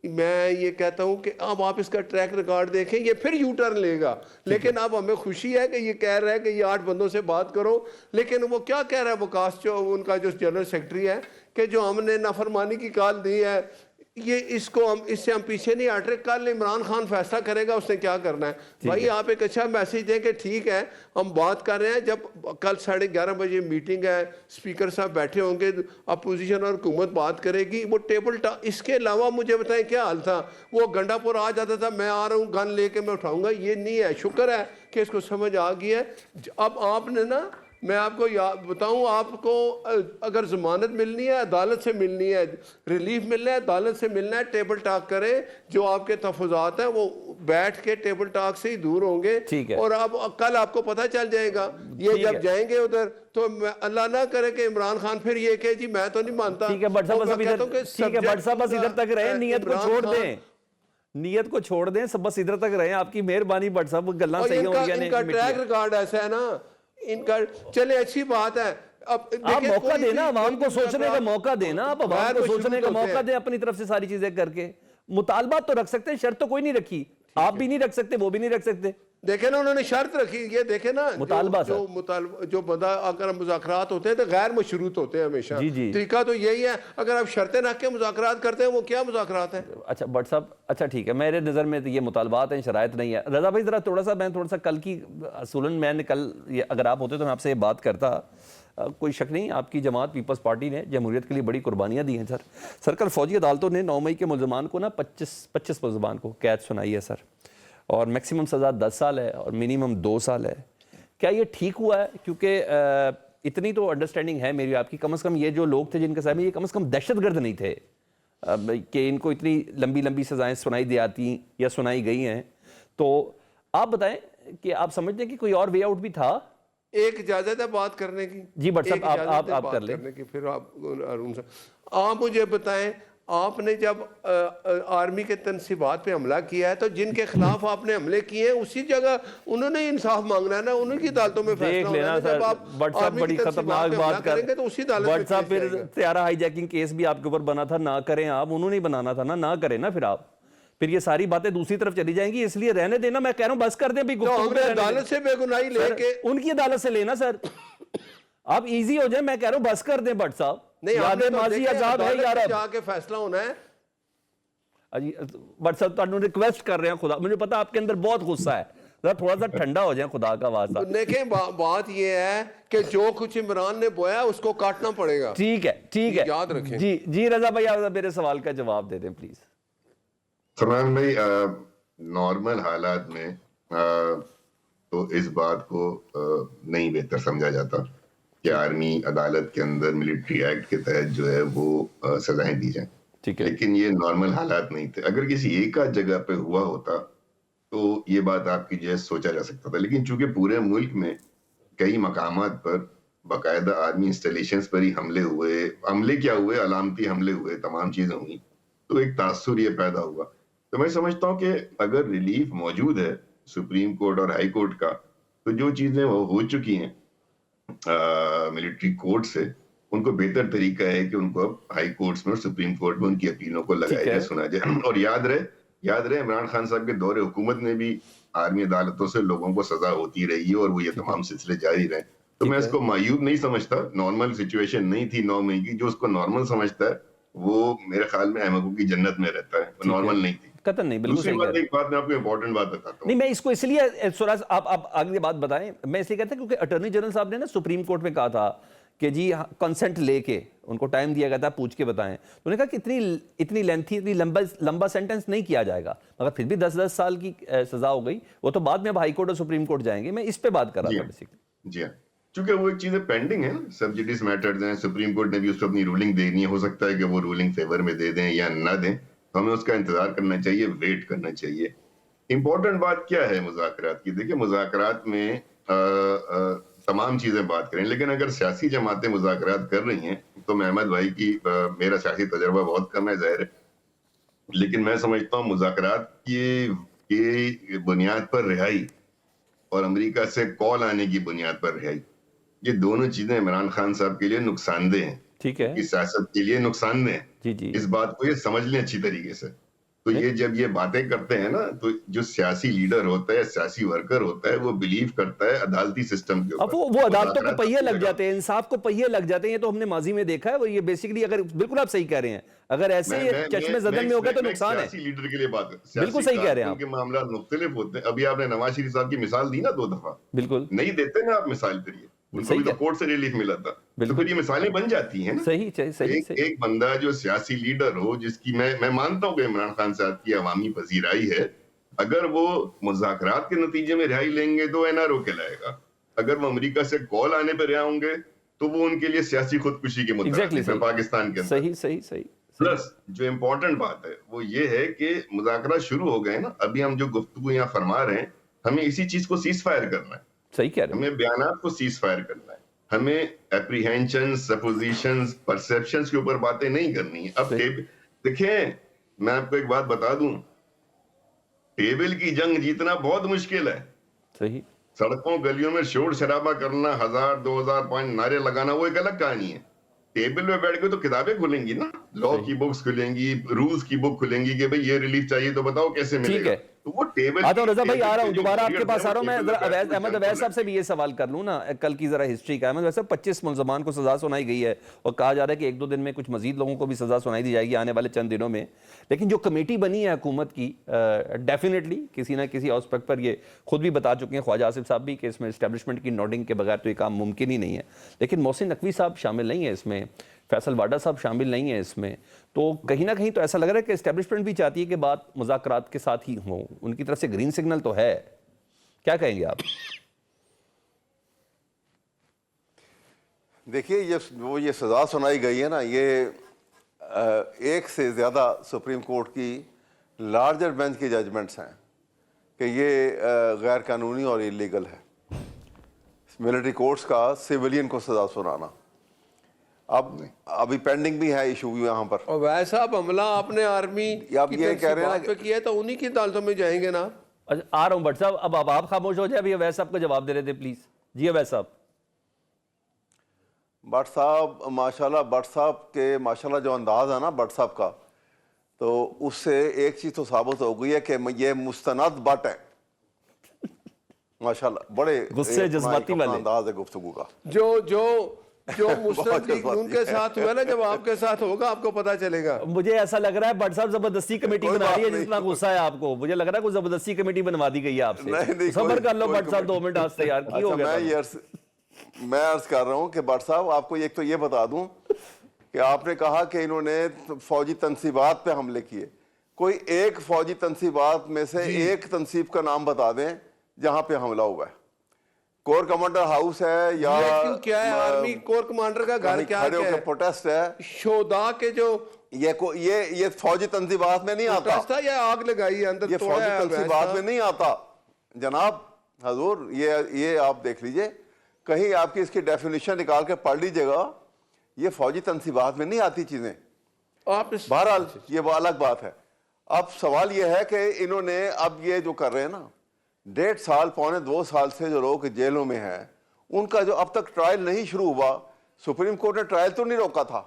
میں یہ کہتا ہوں کہ اب آپ اس کا ٹریک ریکارڈ دیکھیں, یہ پھر یو ٹرن لے گا. لیکن اب ہمیں خوشی ہے کہ یہ کہہ رہا ہے کہ یہ 8 بندوں سے بات کرو. لیکن وہ کیا کہہ رہا ہے وکاس, جو ان کا جو جنرل سیکرٹری ہے, کہ جو ہم نے نافرمانی کی کال دی ہے, یہ اس سے ہم پیچھے نہیں ہٹ رہے. کل عمران خان فیصلہ کرے گا اس نے کیا کرنا ہے. بھائی آپ ایک اچھا میسیج دیں کہ ٹھیک ہے ہم بات کر رہے ہیں, جب کل 11:30 بجے میٹنگ ہے, اسپیکر صاحب بیٹھے ہوں گے, اپوزیشن اور حکومت بات کرے گی, وہ ٹیبل اس کے علاوہ مجھے بتائیں کیا حال تھا. وہ گنڈا پور آ جاتا تھا, میں آ رہا ہوں گن لے کے میں اٹھاؤں گا, یہ نہیں ہے. شکر ہے کہ اس کو سمجھ آ گئی ہے. اب آپ نے نا, میں آپ کو بتاؤں, آپ کو اگر ضمانت ملنی ہے عدالت سے ملنی ہے, ریلیف ملنا ہے عدالت سے ملنا ہے, ٹیبل ٹاک کریں. جو آپ کے تحفظات ہیں وہ بیٹھ کے ٹیبل ٹاک سے ہی دور ہوں گے. اور اب کل آپ کو پتہ چل جائے گا. یہ جب جائیں گے ادھر تو اللہ نہ کرے کہ عمران خان پھر یہ کہ جی میں تو نہیں مانتا. ٹھیک ہے بٹ صاحب, بس ادھر تک رہیں, نیت کو چھوڑ دیں, نیت کو چھوڑ دیں, سب بس ادھر تک رہیں. آپ کی مہربانی بٹ صاحب, گلاں صحیح ہو گیا. ان کا ٹریک ریکارڈ ایسا ہے نا, ان کا چلے اچھی بات ہے. آپ موقع دینا, عوام کو سوچنے کا موقع دینا, آپ عوام کو سوچنے کا موقع دیں اپنی طرف سے ساری چیزیں کر کے. مطالبات تو رکھ سکتے ہیں, شرط تو کوئی نہیں رکھی, آپ بھی نہیں رکھ سکتے, وہ بھی نہیں رکھ سکتے. دیکھیں نا انہوں نے شرط رکھی, یہ دیکھیں نا مطالبہ جو بندہ اگر مذاکرات ہوتے ہیں تو غیر مشروط ہوتے ہیں ہمیشہ. طریقہ تو یہی ہے, اگر آپ شرطیں رکھ کے مذاکرات کرتے ہیں وہ کیا مذاکرات ہیں؟ اچھا بٹ صاحب, اچھا ٹھیک ہے, میرے نظر میں یہ مطالبات ہیں, شرائط نہیں ہے. رضا بھائی ذرا تھوڑا سا کل کی اصولاً میں نے کل, اگر آپ ہوتے تو میں آپ سے یہ بات کرتا. کوئی شک نہیں, آپ کی جماعت پیپلز پارٹی نے جمہوریت کے لیے بڑی قربانیاں دی ہیں سر. سرکل فوجی عدالتوں نے 9 مئی کے ملزمان کو نا 25 ملزمان کو قید سنائی ہے سر, اور میکسیمم سزا 10 سال ہے اور منیمم 2 سال ہے. کیا یہ ٹھیک ہوا ہے؟ کیونکہ اتنی تو انڈرسٹینڈنگ ہے میری آپ کی, کم از کم یہ جو لوگ تھے جن کے ساتھ میں, یہ کم از کم دہشت گرد نہیں تھے کہ ان کو اتنی لمبی سزائیں سنائی دی آتی یا سنائی گئی ہیں. تو آپ بتائیں کہ آپ سمجھتے ہیں کہ کوئی اور وے آؤٹ بھی تھا؟ ایک اجازت ہے بات کرنے کی. جی بٹ صاحب آپ کر لیں. پھر آپ مجھے بتائیں, آپ نے جب آرمی کے تنصیبات پہ حملہ کیا ہے تو جن کے خلاف آپ نے حملے کیے ہیں اسی جگہ انہوں نے انصاف مانگنا ہے نا, انہوں کی عدالتوں میں فیصلہ ہونا ہے. جب آپ بٹ صاحب بڑی خطرناک بات کریں گے تو اسی عدالت میں بٹ صاحب, پھر طیارہ ہائی جیکنگ کیس بھی آپ کے اوپر بنا تھا, نہ کریں آپ, انہوں نے بنانا تھا نا, نہ کریں نا. پھر یہ ساری باتیں دوسری طرف چلی جائیں گی, اس لیے رہنے دینا. میں کہہ رہا ہوں بس کر دیں بھی, عدالت سے بے گناہی لے کے ان کی عدالت سے لینا سر, آپ ایزی ہو جائیں. میں کہہ رہا ہوں بس کر دیں بٹ صاحب, یاد ماضی آزاد ہے یار, جا کے فیصلہ ہونا ہے. بٹ صاحب تانوں ریکویسٹ کر رہے ہیں, خدا مجھے پتا آپ کے اندر بہت غصہ ہے, ذرا تھوڑا سا ٹھنڈا ہو جائیں خدا کا واسطہ. دیکھیں بات یہ ہے کہ جو کچھ عمران نے بویا اس کو کاٹنا پڑے گا. ٹھیک ہے, یاد رکھیں. جی رضا بھائی, آپ میرے سوال کا جواب دے دیں پلیز. فرمان بھائی, نارمل حالات میں تو اس بات کو نہیں بہتر سمجھا جاتا کہ آرمی عدالت کے اندر ملٹری ایکٹ کے تحت جو ہے وہ سزائیں دی جائیں. ٹھیک ہے. لیکن یہ نارمل حالات نہیں تھے. اگر کسی ایک آدھ جگہ پہ ہوا ہوتا تو یہ بات آپ کی جو ہے سوچا جا سکتا تھا. لیکن چونکہ پورے ملک میں کئی مقامات پر باقاعدہ آرمی انسٹالیشنز پر ہی حملے کیا ہوئے, علامتی حملے ہوئے, تمام چیزیں ہوئی, تو ایک تاثر یہ پیدا ہوا. تو میں سمجھتا ہوں کہ اگر ریلیف موجود ہے سپریم کورٹ اور ہائی کورٹ کا, تو جو چیزیں وہ ہو چکی ہیں ملٹری کورٹ سے, ان کو بہتر طریقہ ہے کہ ان کو اب ہائی کورٹس میں اور سپریم کورٹ میں ان کی اپیلوں کو لگایا جائے, سنا جائے. اور یاد رہے عمران خان صاحب کے دور حکومت میں بھی آرمی عدالتوں سے لوگوں کو سزا ہوتی رہی ہے اور وہ یہ تمام سلسلے جاری رہے. تو میں اس کو معیوب نہیں سمجھتا, نارمل سچویشن نہیں تھی 9 مئی کی. جو اس کو نارمل سمجھتا ہے وہ میرے خیال میں احمقوں کی جنت میں رہتا ہے, وہ نارمل نہیں تھی. قطعاً نہیں, بالکل صحیح کہہ رہے ہیں. ایک بات میں آپ کو امپورٹنٹ بات بتاتا ہوں. نہیں, میں اس کو اس لیے سوراج آپ آگے بات بتائیں, میں اس لیے کہتا ہوں کیونکہ اٹارنی جنرل صاحب نے نا سپریم کورٹ میں کہا تھا کہ جی کنسنٹ لے کے, ان کو ٹائم دیا گیا تھا پوچھ کے بتائیں, تو انہوں نے کہا کہ اتنی لینتھی, اتنی لمبا سینٹنس نہیں کیا جائے گا, مگر پھر بھی 10 سال کی سزا ہو گئی. وہ تو بعد میں اب ہائی کورٹ اور سپریم کورٹ جائیں گے, میں اس پہ بات کر رہا تھا بیسیکلی. جی ہاں, چونکہ وہ ایک چیزیں پینڈنگ ہیں, سب جوڈیس میٹرز ہیں, سپریم کورٹ نے بھی اس کو اپنی رولنگ دینی ہے, ہو سکتا ہے کہ وہ رولنگ فیور میں دے دیں یا نہ دیں, ہمیں اس کا انتظار کرنا چاہیے, ویٹ کرنا چاہیے. امپورٹنٹ بات کیا ہے مذاکرات کی؟ دیکھیں مذاکرات میں تمام چیزیں بات کریں, لیکن اگر سیاسی جماعتیں مذاکرات کر رہی ہیں تو میں احمد بھائی کی, میرا سیاسی تجربہ بہت کم ہے ظاہر ہے, لیکن میں سمجھتا ہوں مذاکرات کی بنیاد پر رہائی اور امریکہ سے کال آنے کی بنیاد پر رہائی, یہ دونوں چیزیں عمران خان صاحب کے لیے نقصان دہ ہیں, ٹھیک ہے, اس سیاست کے لیے نقصان دہ ہیں. جی جی, اس بات کو یہ سمجھ لیں اچھی طریقے سے. تو یہ جب یہ باتیں کرتے ہیں نا, تو جو سیاسی لیڈر ہوتا ہے, سیاسی ورکر ہوتا ہے, وہ بلیو کرتا ہے عدالتی سسٹم کے اب اوپر. وہ عدالتوں کو پہیے لگ جاتے ہیں, انصاف کو پہیے لگ جاتے ہیں, یہ تو ہم نے ماضی میں دیکھا ہے. وہ یہ بیسیکلی, اگر بالکل آپ صحیح کہہ رہے ہیں, اگر ایسے چشمے زدن میں ہو گئے تو نقصان ہے. سیاسی لیڈر کے لیے بات ہے, بالکل صحیح کہہ رہے ہیں آپ, کے معاملات مختلف ہوتے ہیں. ابھی آپ نے نواز شریف صاحب کی مثال دی نا 2 دفعہ, بالکل نہیں دیتے نا آپ مثال, پھر ان کو بھی تو کورٹ سے ریلیف ملا تھا, تو پھر یہ مثالیں بن جاتی ہیں نا. صحیح. ایک بندہ جو سیاسی لیڈر ہو, جس کی میں مانتا ہوں کہ عمران خان صاحب کی عوامی پذیرائی ہے, اگر وہ مذاکرات کے نتیجے میں رہائی لیں گے تو NRO کہلائے گا. اگر وہ امریکہ سے کال آنے پہ رہا ہوں گے تو وہ ان کے لیے سیاسی خودکشی کے مترادف ہے پاکستان کے اندر. صحیح. پلس جو امپورٹنٹ بات ہے وہ یہ ہے کہ مذاکرات شروع ہو گئے نا, ابھی ہم جو گفتگو یہاں فرما رہے ہیں, ہمیں اسی چیز کو سیز فائر کرنا ہے. صحیح کہہ رہے ہیں, ہمیں بیانات کو سیز فائر کرنا ہے, ہمیں اپریہینشنز, سپوزیشنز, پرسیپشنز کے اوپر باتیں نہیں کرنی ہیں. اب دیکھیں میں آپ کو ایک بات بتا دوں, ٹیبل کی جنگ جیتنا بہت مشکل ہے. صحیح, سڑکوں گلیوں میں شور شرابہ کرنا, 1000 2000 پوائنٹ نعرے لگانا, وہ ایک الگ کہانی ہے. ٹیبل میں بیٹھ کے تو کتابیں کھلیں گی نا, لا کی بکس کھلیں گی, رولز کی بک کھلیں گی کہ بھئی یہ ریلیف چاہیے تو بتاؤ کیسے ملے گا. تو وہ ٹیبل آتا ہوں رضا بھائی, آ رہا ہوں دوبارہ آپ کے پاس آ رہا ہوں. میں ذرا احمد اویس صاحب سے بھی یہ سوال کر لوں نا, کل کی ذرا ہسٹری کا. احمد اویس صاحب 25 ملزمان کو سزا سنائی گئی ہے اور کہا جا رہا ہے کہ 1-2 دن میں کچھ مزید لوگوں کو بھی سزا سنائی دی جائے گی آنے والے چند دنوں میں. لیکن جو کمیٹی بنی ہے حکومت کی, ڈیفینیٹلی کسی نہ کسی آسپیکٹ پر یہ خود بھی بتا چکے ہیں خواجہ آصف صاحب بھی کہ اس میں اسٹیبلشمنٹ کی نوڈنگ کے بغیر تو یہ کام ممکن ہی نہیں ہے. لیکن محسن نقوی صاحب شامل نہیں ہے اس میں, فیصل واڈا صاحب شامل نہیں ہیں اس میں, تو کہیں نہ کہیں تو ایسا لگ رہا ہے کہ اسٹیبلشمنٹ بھی چاہتی ہے کہ بات مذاکرات کے ساتھ ہی ہو. ان کی طرف سے گرین سگنل تو ہے, کیا کہیں گے آپ؟ دیکھیے یہ سزا سنائی گئی ہے نا, یہ ایک سے زیادہ سپریم کورٹ کی لارجر بینچ کی ججمنٹس ہیں کہ یہ غیر قانونی اور ایلیگل ہے. ملٹری کورٹس کا سیولین کو سزا سنانا اب ابھی پینڈنگ بھی ہے ایشو یہاں پر. اور ویسا اب حملہ آپ نے آرمی آپ یہ کہہ رہے ہیں پہ کیا ہے تو انہی کی عدالتوں میں جائیں گے نا. آ رہا ہوں بٹ صاحب, اب آپ خاموش ہو جائے, ابھی اویس صاحب کو جواب دے رہے تھے پلیز. جی اویس صاحب. بٹ صاحب ماشاءاللہ, بٹ صاحب کے ماشاءاللہ جو انداز ہے نا بٹ صاحب کا, تو اس سے ایک چیز تو ثابت ہو گئی ہے کہ یہ مستند بٹ ہے ماشاءاللہ. بڑے غصے جذباتی والے انداز ہے گفتگو کا. جو مستند لیگ نون کے ساتھ ہوا نا, جب آپ کے ساتھ ہوگا آپ کو پتا چلے گا. مجھے ایسا لگ رہا ہے بٹ صاحب زبردستی کمیٹی بنا رہی ہے, جتنا غصہ ہے آپ کو مجھے لگ رہا ہے کوئی زبردستی کمیٹی بنوا دی گئی ہے آپ سے. صبر کر لو بٹ صاحب 2 منٹ آستے یار, کی ہو گیا. میں عرض کر رہا ہوں کہ بٹ صاحب آپ کو ایک تو یہ بتا دوں کہ آپ نے کہا کہ انہوں نے فوجی تنصیبات پہ حملے کیے. کوئی ایک فوجی تنصیبات میں سے ایک تنصیب کا نام بتا دیں جہاں پہ حملہ ہوا ہے. کور کمانڈر ہاؤس ہے یا کیا ہے, آرمی کور کمانڈر کا گھر کیا ہے, پروٹیسٹ ہے, شہداء کے جو یہ فوجی تنصیبات میں نہیں آتا, ٹرسٹ تھا یا آگ لگائی ہے اندر, یہ فوجی تنصیبات میں نہیں آتا جناب حضور. یہ آپ دیکھ لیجئے, کہیں آپ کی اس کی ڈیفینیشن نکال کے پڑھ لیجئے گا, یہ فوجی تنصیبات میں نہیں آتی چیزیں. بہرحال یہ وہ الگ بات ہے. اب سوال یہ ہے کہ انہوں نے اب یہ جو کر رہے ہیں نا, 1.5 سال پونے 2 سال سے جو لوگ جیلوں میں ہیں, ان کا جو اب تک ٹرائل نہیں شروع ہوا, سپریم کورٹ نے ٹرائل تو نہیں روکا تھا,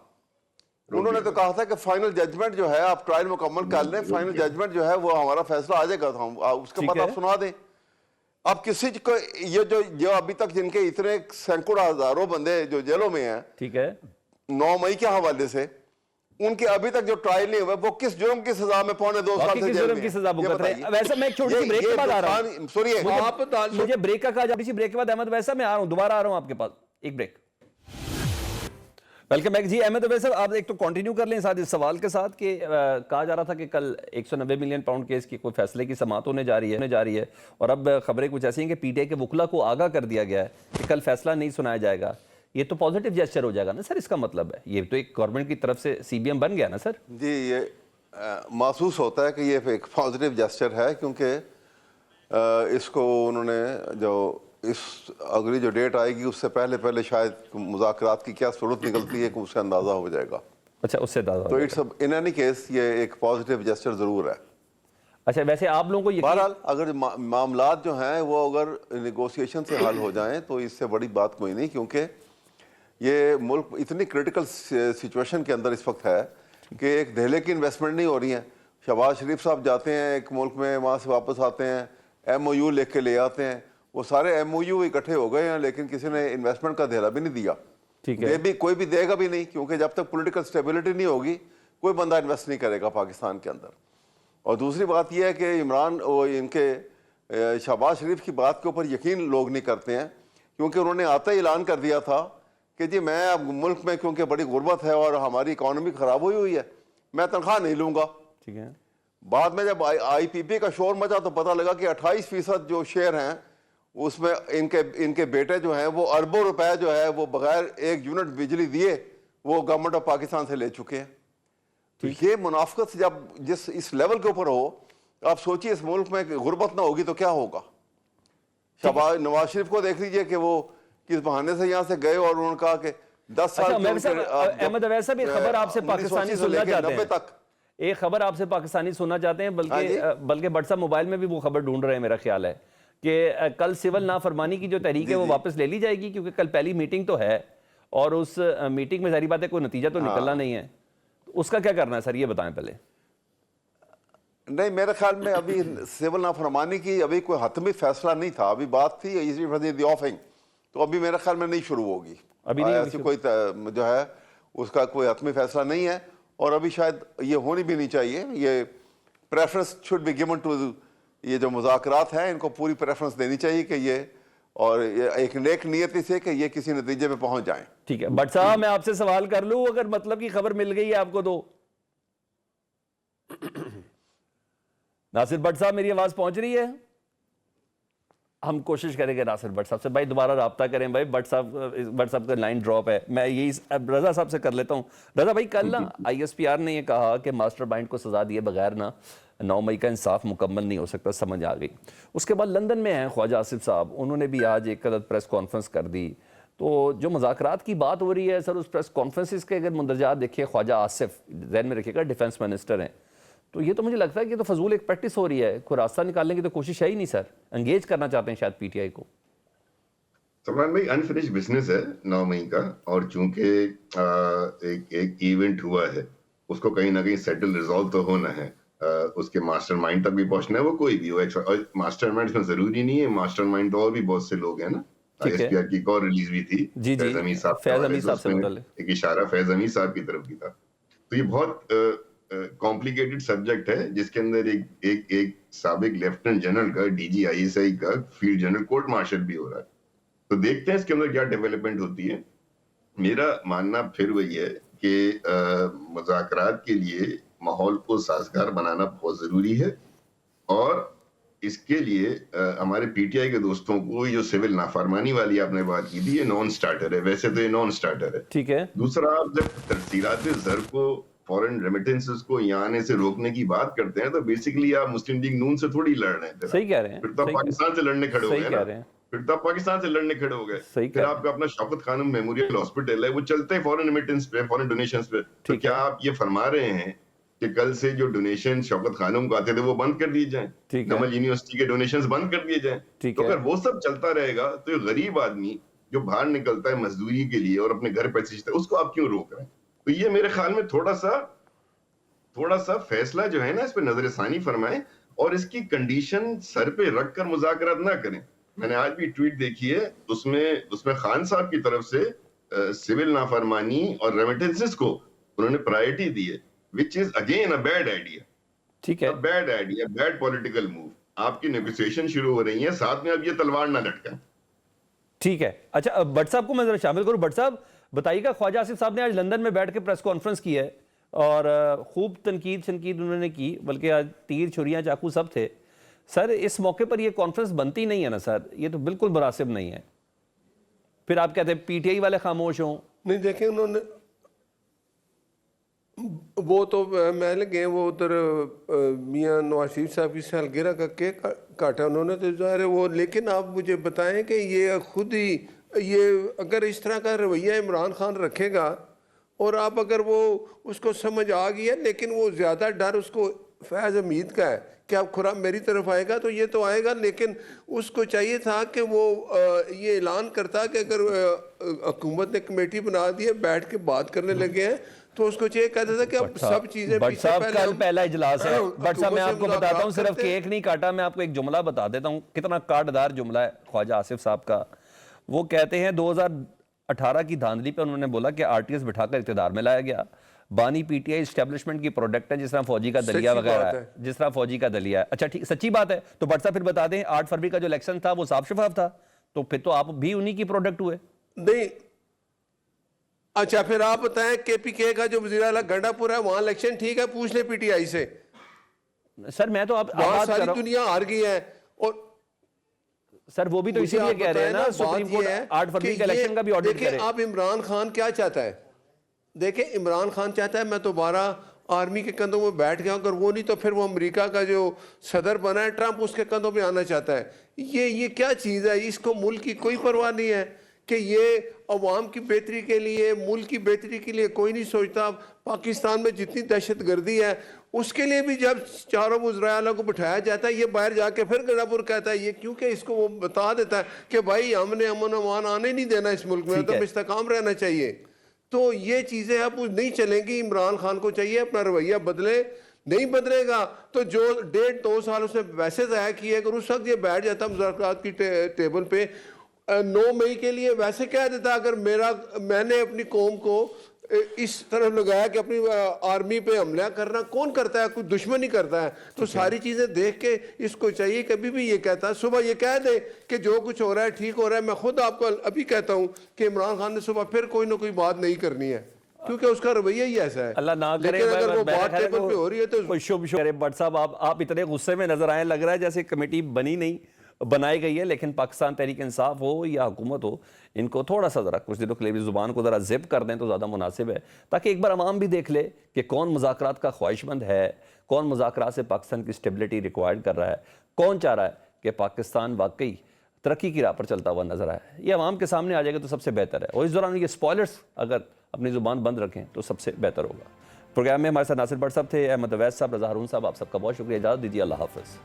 انہوں نے تو کہا تھا کہ فائنل ججمنٹ جو ہے آپ ٹرائل مکمل کر لیں, فائنل ججمنٹ جو ہے وہ ہمارا فیصلہ آ جائے گا, اس کے بعد آپ سنا دیں. اب کسی کو یہ جو ابھی تک جن کے اتنے سینکڑوں ہزاروں بندے جو جیلوں میں ہیں, ٹھیک ہے, 9 مئی کے حوالے سے ان کے ابھی تک جو ٹرائل نہیں ہوئے, وہ کس جرم کی سزا میں پونے 2 سال سے جیل میں ہیں. ویسے میں ایک چھوٹی سی بریک کے بعد آ رہا ہوں, سنیے مجھے بریک کا کہا جا, بریک کے بعد احمد ویسا میں آ رہا ہوں, دوبارہ آ رہا ہوں آپ کے پاس, ایک بریک. Welcome back. جی احمد ویسا, آپ ایک تو کنٹینیو کر لیں ساتھ اس سوال کے ساتھ کہ کہا جا رہا تھا کہ کل 190 ملین پاؤنڈ کیس کی کوئی فیصلے کی سماعت ہونے جا رہی ہے, اور اب خبریں کچھ ایسی ہیں کہ پی ٹی آئی کے وکلا کو آگاہ کر دیا گیا ہے کہ کل فیصلہ نہیں سنایا جائے گا. یہ تو پازیٹیو جیسچر ہو جائے گا نا سر, اس کا مطلب ہے یہ تو ایک گورنمنٹ کی طرف سے سی بی ایم بن گیا نا سر. جی یہ محسوس ہوتا ہے کہ یہ ایک پازیٹیو جیسچر ہے, کیونکہ اس کو انہوں نے جو اس اگلی جو ڈیٹ آئے گی اس سے پہلے شاید مذاکرات کی کیا صورت نکلتی ہے کہ اس سے اندازہ ہو جائے گا. اچھا, اس سے اندازہ تو اٹس ان اینی کیس یہ ایک پازیٹیو جیسچر ضرور ہے. اچھا, ویسے آپ لوگوں کو بہرحال اگر معاملات جو ہیں وہ اگر نیگوسیشن سے حل ہو جائیں تو اس سے بڑی بات کوئی نہیں, کیونکہ یہ ملک اتنی کرٹیکل سچویشن کے اندر اس وقت ہے کہ ایک دہلے کی انویسٹمنٹ نہیں ہو رہی ہیں. شہباز شریف صاحب جاتے ہیں ایک ملک میں, وہاں سے واپس آتے ہیں, ایم او یو لکھ کے لے آتے ہیں, وہ سارے ایم او یو اکٹھے ہو گئے ہیں, لیکن کسی نے انویسٹمنٹ کا دہلا بھی نہیں دیا. ٹھیک ہے, کوئی بھی دے گا بھی نہیں, کیونکہ جب تک پولیٹیکل سٹیبلٹی نہیں ہوگی کوئی بندہ انویسٹ نہیں کرے گا پاکستان کے اندر. اور دوسری بات یہ ہے کہ عمران ان کے شہباز شریف کی بات کے اوپر یقین لوگ نہیں کرتے ہیں, کیونکہ انہوں نے آتا ہی اعلان کر دیا تھا کہ جی میں اب ملک میں کیونکہ بڑی غربت ہے اور ہماری اکانومی خراب ہوئی ہے, میں تنخواہ نہیں لوں گا. ٹھیک ہے, بعد میں جب آئی پی پی کا شور مچا تو پتہ لگا کہ 28% جو شیئر ہیں اس میں ان کے بیٹے جو ہیں وہ اربوں روپے جو ہے وہ بغیر 1 یونٹ بجلی دیے وہ گورنمنٹ آف پاکستان سے لے چکے ہیں. تو یہ منافقت جب اس لیول کے اوپر ہو, آپ سوچیے اس ملک میں غربت نہ ہوگی تو کیا ہوگا. نواز شریف کو دیکھ لیجئے کہ وہ کس بہانے سے یہاں سے گئے اور انہوں نے کہا کہ 10 سال احمد ویسا بھی خبر آپ سے پاکستانی سننا چاہتے ہیں, ایک خبر آپ سے پاکستانی سننا چاہتے ہیں, بلکہ بٹ صاحب موبائل میں بھی وہ خبر ڈھونڈ رہے ہیں میرا خیال ہے کہ کل سول نافرمانی کی جو تحریک ہے وہ واپس لے لی جائے گی, کیونکہ کل پہلی میٹنگ تو ہے اور اس میٹنگ میں ظاہری بات ہے کوئی نتیجہ تو نکلنا نہیں ہے. اس کا کیا کرنا ہے سر, یہ بتائیں پہلے. نہیں, میرے خیال میں ابھی سول نافرمانی کی ابھی کوئی حتمی فیصلہ نہیں تھا, ابھی بات تھی دی آفنگ, تو ابھی میرے خیال میں نہیں شروع ہوگی. ابھی ایسی کوئی جو ہے اس کا کوئی حتمی فیصلہ نہیں ہے, اور ابھی شاید یہ ہونی بھی نہیں چاہیے. یہ preference should be given to, یہ جو مذاکرات ہیں ان کو پوری پریفرنس دینی چاہیے کہ یہ, اور ایک نیک نیتی سے کہ یہ کسی نتیجے پہ پہنچ جائیں. ٹھیک ہے, بٹ صاحب میں آپ سے سوال کر لوں, اگر مطلب کی خبر مل گئی ہے آپ کو تو. ناصر بٹ صاحب میری آواز پہنچ رہی ہے؟ ہم کوشش کریں گے ناصر بٹ صاحب سے, بھائی دوبارہ رابطہ کریں بھائی. بٹ صاحب کا لائن ڈراپ ہے, میں یہی رضا صاحب سے کر لیتا ہوں. رضا بھائی, کل نا آئی ایس پی آر نے یہ کہا کہ ماسٹر مائنڈ کو سزا دیے بغیر نا 9 مئی کا انصاف مکمل نہیں ہو سکتا, سمجھ آ گئی. اس کے بعد لندن میں ہیں خواجہ آصف صاحب, انہوں نے بھی آج ایک عدد پریس کانفرنس کر دی. تو جو مذاکرات کی بات ہو رہی ہے سر, اس پریس کانفرنسز کے اگر مندرجات دیکھیں, خواجہ آصف ذہن میں رکھیے گا ڈیفنس منسٹر ہیں, تو یہ تو مجھے لگتا ہے کہ یہ تو فضول ایک پریکٹس ہو رہی ہے, کوئی راستہ نکالنے کی تو کوشش ہے ہی نہیں سر. انگیج کرنا چاہتے ہیں شاید پی ٹی آئی کو. سلمان بھائی, انفنش بزنس ہے 9 مئی کا, اور چونکہ ایک ایونٹ ہوا ہے اس کو کہیں نہ کہیں سیٹل ریزالو تو ہونا ہے, اس کے ماسٹر مائنڈ تک بھی پہنچنا ہے, وہ کوئی بھی ہو. ماسٹر مائنڈ میں ضروری نہیں ہے, ماسٹر مائنڈ تو اور بھی بہت سے لوگ ہیں نا. آئی ایس پی آر کی ایک اور ریلیز بھی تھی فیض امین صاحب سے, ایک اشارہ فیض امین صاحب کی طرف بھی تھا. تو یہ بہت کمپلیکیٹڈ سبجیکٹ ہے جس کے اندر ایک سابق لیفٹنٹ جنرل کا, D G I S I کا فیلڈ جنرل کورٹ مارشل بھی ہو رہا ہے. تو دیکھتے ہیں اس کے اندر کیا ڈیولپمنٹ ہوتی ہے. میرا ماننا پھر وہی ہے کہ مذاکرات کے لیے ماحول کو سازگار بنانا بہت ضروری ہے, اور اس کے لیے ہمارے پی ٹی آئی کے دوستوں کو جو سول نافرمانی والی آپ نے بات کی تھی, یہ نان سٹارٹر ہے. ویسے تو یہ نان سٹارٹر ہے, ٹھیک ہے. دوسرا, آپ جب ترسیلات زر کو فورن ریمیٹنسز کو یہاں آنے سے روکنے کی بات کرتے ہیں تو بیسیکلی آپ مسلم لیگ نون سے تھوڑی لڑ رہے ہیں. صحیح کہہ رہے ہیں, پھر تو آپ پاکستان سے لڑنے کھڑے ہو گئے نا, پھر تو آپ پاکستان سے لڑنے کھڑے ہو گئے. پھر آپ کا اپنا شوکت خانم میموریل ہاسپٹل ہے, وہ چلتے ہیں فورن ریمیٹنس پہ, فورن ڈونیشنز پہ. تو کیا آپ یہ فرما رہے ہیں کہ کل سے جو ڈونیشن شوکت خانم کو آتے تھے وہ بند کر دیے جائیں, نمل یونیورسٹی کے ڈونیشنز بند کر دیے جائیں؟ تو اگر وہ سب چلتا رہے گا تو یہ غریب آدمی جو باہر نکلتا ہے مزدوری کے لیے اور اپنے گھر پیسے سیچتا ہے, اس کو آپ کیوں روک رہے ہیں؟ تو یہ میرے خیال میں تھوڑا سا فیصلہ جو ہے نا اس پہ نظر ثانی فرمائیں اور اس کی کنڈیشن سر پہ رکھ کر مذاکرات نہ کریں. میں نے آج بھی ٹویٹ دیکھی ہے, اس میں خان صاحب کی طرف سے سول نافرمانی اور ریمیٹنسز کو انہوں نے پرائرٹی دی ہے, which is again a bad idea. ٹھیک ہے, bad idea, bad political move. آپ کی نیگوسیشن شروع ہو رہی ہیں, ساتھ میں اب یہ تلوار نہ لٹکائیں. ٹھیک ہے. اچھا بٹ صاحب کو میں ذرا شامل کروں. بٹ صاحب بتائیے گا, خواجہ آصف صاحب نے آج لندن میں بیٹھ کے پریس کانفرنس کی ہے اور خوب تنقید انہوں نے کی, بلکہ آج تیر چھریاں چاقو سب تھے. سر اس موقع پر یہ کانفرنس بنتی نہیں ہے نا سر, یہ تو بالکل مناسب نہیں ہے. پھر آپ کہتے ہیں پی ٹی آئی والے خاموش ہوں. نہیں دیکھیں, انہوں نے وہ تو محل گئے, وہ ادھر میاں نواز شریف صاحب کی سالگرہ کا کیک کاٹا انہوں نے, تو ظاہر ہے وہ. لیکن آپ مجھے بتائیں کہ یہ خود ہی یہ اگر اس طرح کا رویہ عمران خان رکھے گا, اور آپ اگر وہ اس کو سمجھ آ گیا, لیکن وہ زیادہ ڈر اس کو فیض حمید کا ہے کہ اب خراب میری طرف آئے گا, تو یہ تو آئے گا. لیکن اس کو چاہیے تھا کہ وہ یہ اعلان کرتا کہ اگر حکومت نے کمیٹی بنا دی ہے, بیٹھ کے بات کرنے لگے ہیں, تو اس کو چاہیے کہتا تھا کہ اب سب چیزیں بٹ صاحب کل پہلا اجلاس ہے. بٹ صاحب میں آپ کو بتاتا ہوں, صرف کیک نہیں کاٹا, میں آپ کو ایک جملہ بتا دیتا ہوں, کتنا کاٹدار جملہ ہے خواجہ آصف صاحب کا. وہ کہتے ہیں 2018 کی دھاندلی پہ انہوں نے بولا کہ آر ٹی ایس بٹھا کر اقتدار میں لایا گیا. بانی پی ٹی آئی اسٹیبلشمنٹ کی پروڈکٹ ہے, جس طرح فوجی کا دلیا وغیرہ ہے, جس طرح فوجی کا دلیا ہے. اچھا ٹھیک, سچی بات ہے. تو بٹ صاحب پھر بتا دیں 8 فروری کا جو الیکشن تھا وہ صاف شفاف تھا, تو پھر تو آپ بھی انہی کی پروڈکٹ ہوئے. نہیں. اچھا پھر آپ بتائیں کے پی کے کا جو وزیر اعلیٰ گنڈا پور ہے, وہاں الیکشن ٹھیک ہے, پوچھ لیں پی ٹی آئی سے. سر میں تو آپ وہاں ساری دنیا ہار گئی ہے. اور سر وہ بھی تو اسی لیے کہہ رہے ہیں نا سپریم کورٹ 8 فروری کا الیکشن کا بھی آڈٹ کرے. دیکھیں آپ عمران خان کیا چاہتا ہے, دیکھیں عمران خان چاہتا ہے میں دوبارہ آرمی کے کندھوں میں بیٹھ گیا, اگر وہ نہیں تو پھر وہ امریکہ کا جو صدر بنا ہے ٹرمپ, اس کے کندھوں پہ آنا چاہتا ہے. یہ کیا چیز ہے, اس کو ملک کی کوئی پرواہ نہیں ہے کہ یہ عوام کی بہتری کے لیے, ملک کی بہتری کے لیے کوئی نہیں سوچتا. پاکستان میں جتنی دہشت گردی ہے اس کے لیے بھی جب چاروں وزراء اعلیٰ کو بٹھایا جاتا ہے, یہ باہر جا کے پھر گنڈا پور کہتا ہے یہ, کیونکہ اس کو وہ بتا دیتا ہے کہ بھائی ہم نے امن امان آنے نہیں دینا اس ملک میں, تو استحکام رہنا چاہیے. تو یہ چیزیں اب نہیں چلیں گی. عمران خان کو چاہیے اپنا رویہ بدلے, نہیں بدلے گا تو جو 1.5-2 سال اس نے ویسے ضائع کیے, اگر اس وقت یہ بیٹھ جاتا مذاکرات کی ٹیبل پہ 9 مئی کے لیے, ویسے کہہ دیتا اگر میں نے اپنی قوم کو اس طرف لگایا کہ اپنی آرمی پہ حملہ کرنا کون کرتا ہے, کوئی دشمن ہی کرتا ہے. تو ساری چیزیں دیکھ کے اس کو چاہیے کبھی بھی یہ کہتا ہے, صبح یہ کہہ دے کہ جو کچھ ہو رہا ہے ٹھیک ہو رہا ہے. میں خود آپ کو ابھی کہتا ہوں کہ عمران خان نے صبح پھر کوئی نہ کوئی بات نہیں کرنی ہے, کیونکہ اس کا رویہ ہی ایسا ہے. اللہ نہ کرے, لیکن اگر وہ بات ٹیبل پہ ہو رہی ہے تو شب بٹ صاحب آپ اتنے غصے میں نظر آئے, لگ رہا ہے جیسے کمیٹی بنائی گئی ہے. لیکن پاکستان تحریک انصاف ہو یا حکومت ہو, ان کو تھوڑا سا ذرا کچھ دنوں کے لیے بھی زبان کو ذرا زپ کر دیں تو زیادہ مناسب ہے, تاکہ ایک بار عوام بھی دیکھ لے کہ کون مذاکرات کا خواہش مند ہے, کون مذاکرات سے پاکستان کی اسٹیبلٹی ریکوائرڈ کر رہا ہے, کون چاہ رہا ہے کہ پاکستان واقعی ترقی کی راہ پر چلتا ہوا نظر آئے. یہ عوام کے سامنے آ جائے گا تو سب سے بہتر ہے, اور اس دوران یہ اسپوائلرز اگر اپنی زبان بند رکھیں تو سب سے بہتر ہوگا. پروگرام میں ہمارے ساتھ ناصر بٹ صاحب تھے, احمد اویس صاحب, رضا ہارون صاحب, آپ سب کا بہت شکریہ. اجازت دیجیے, اللہ حافظ.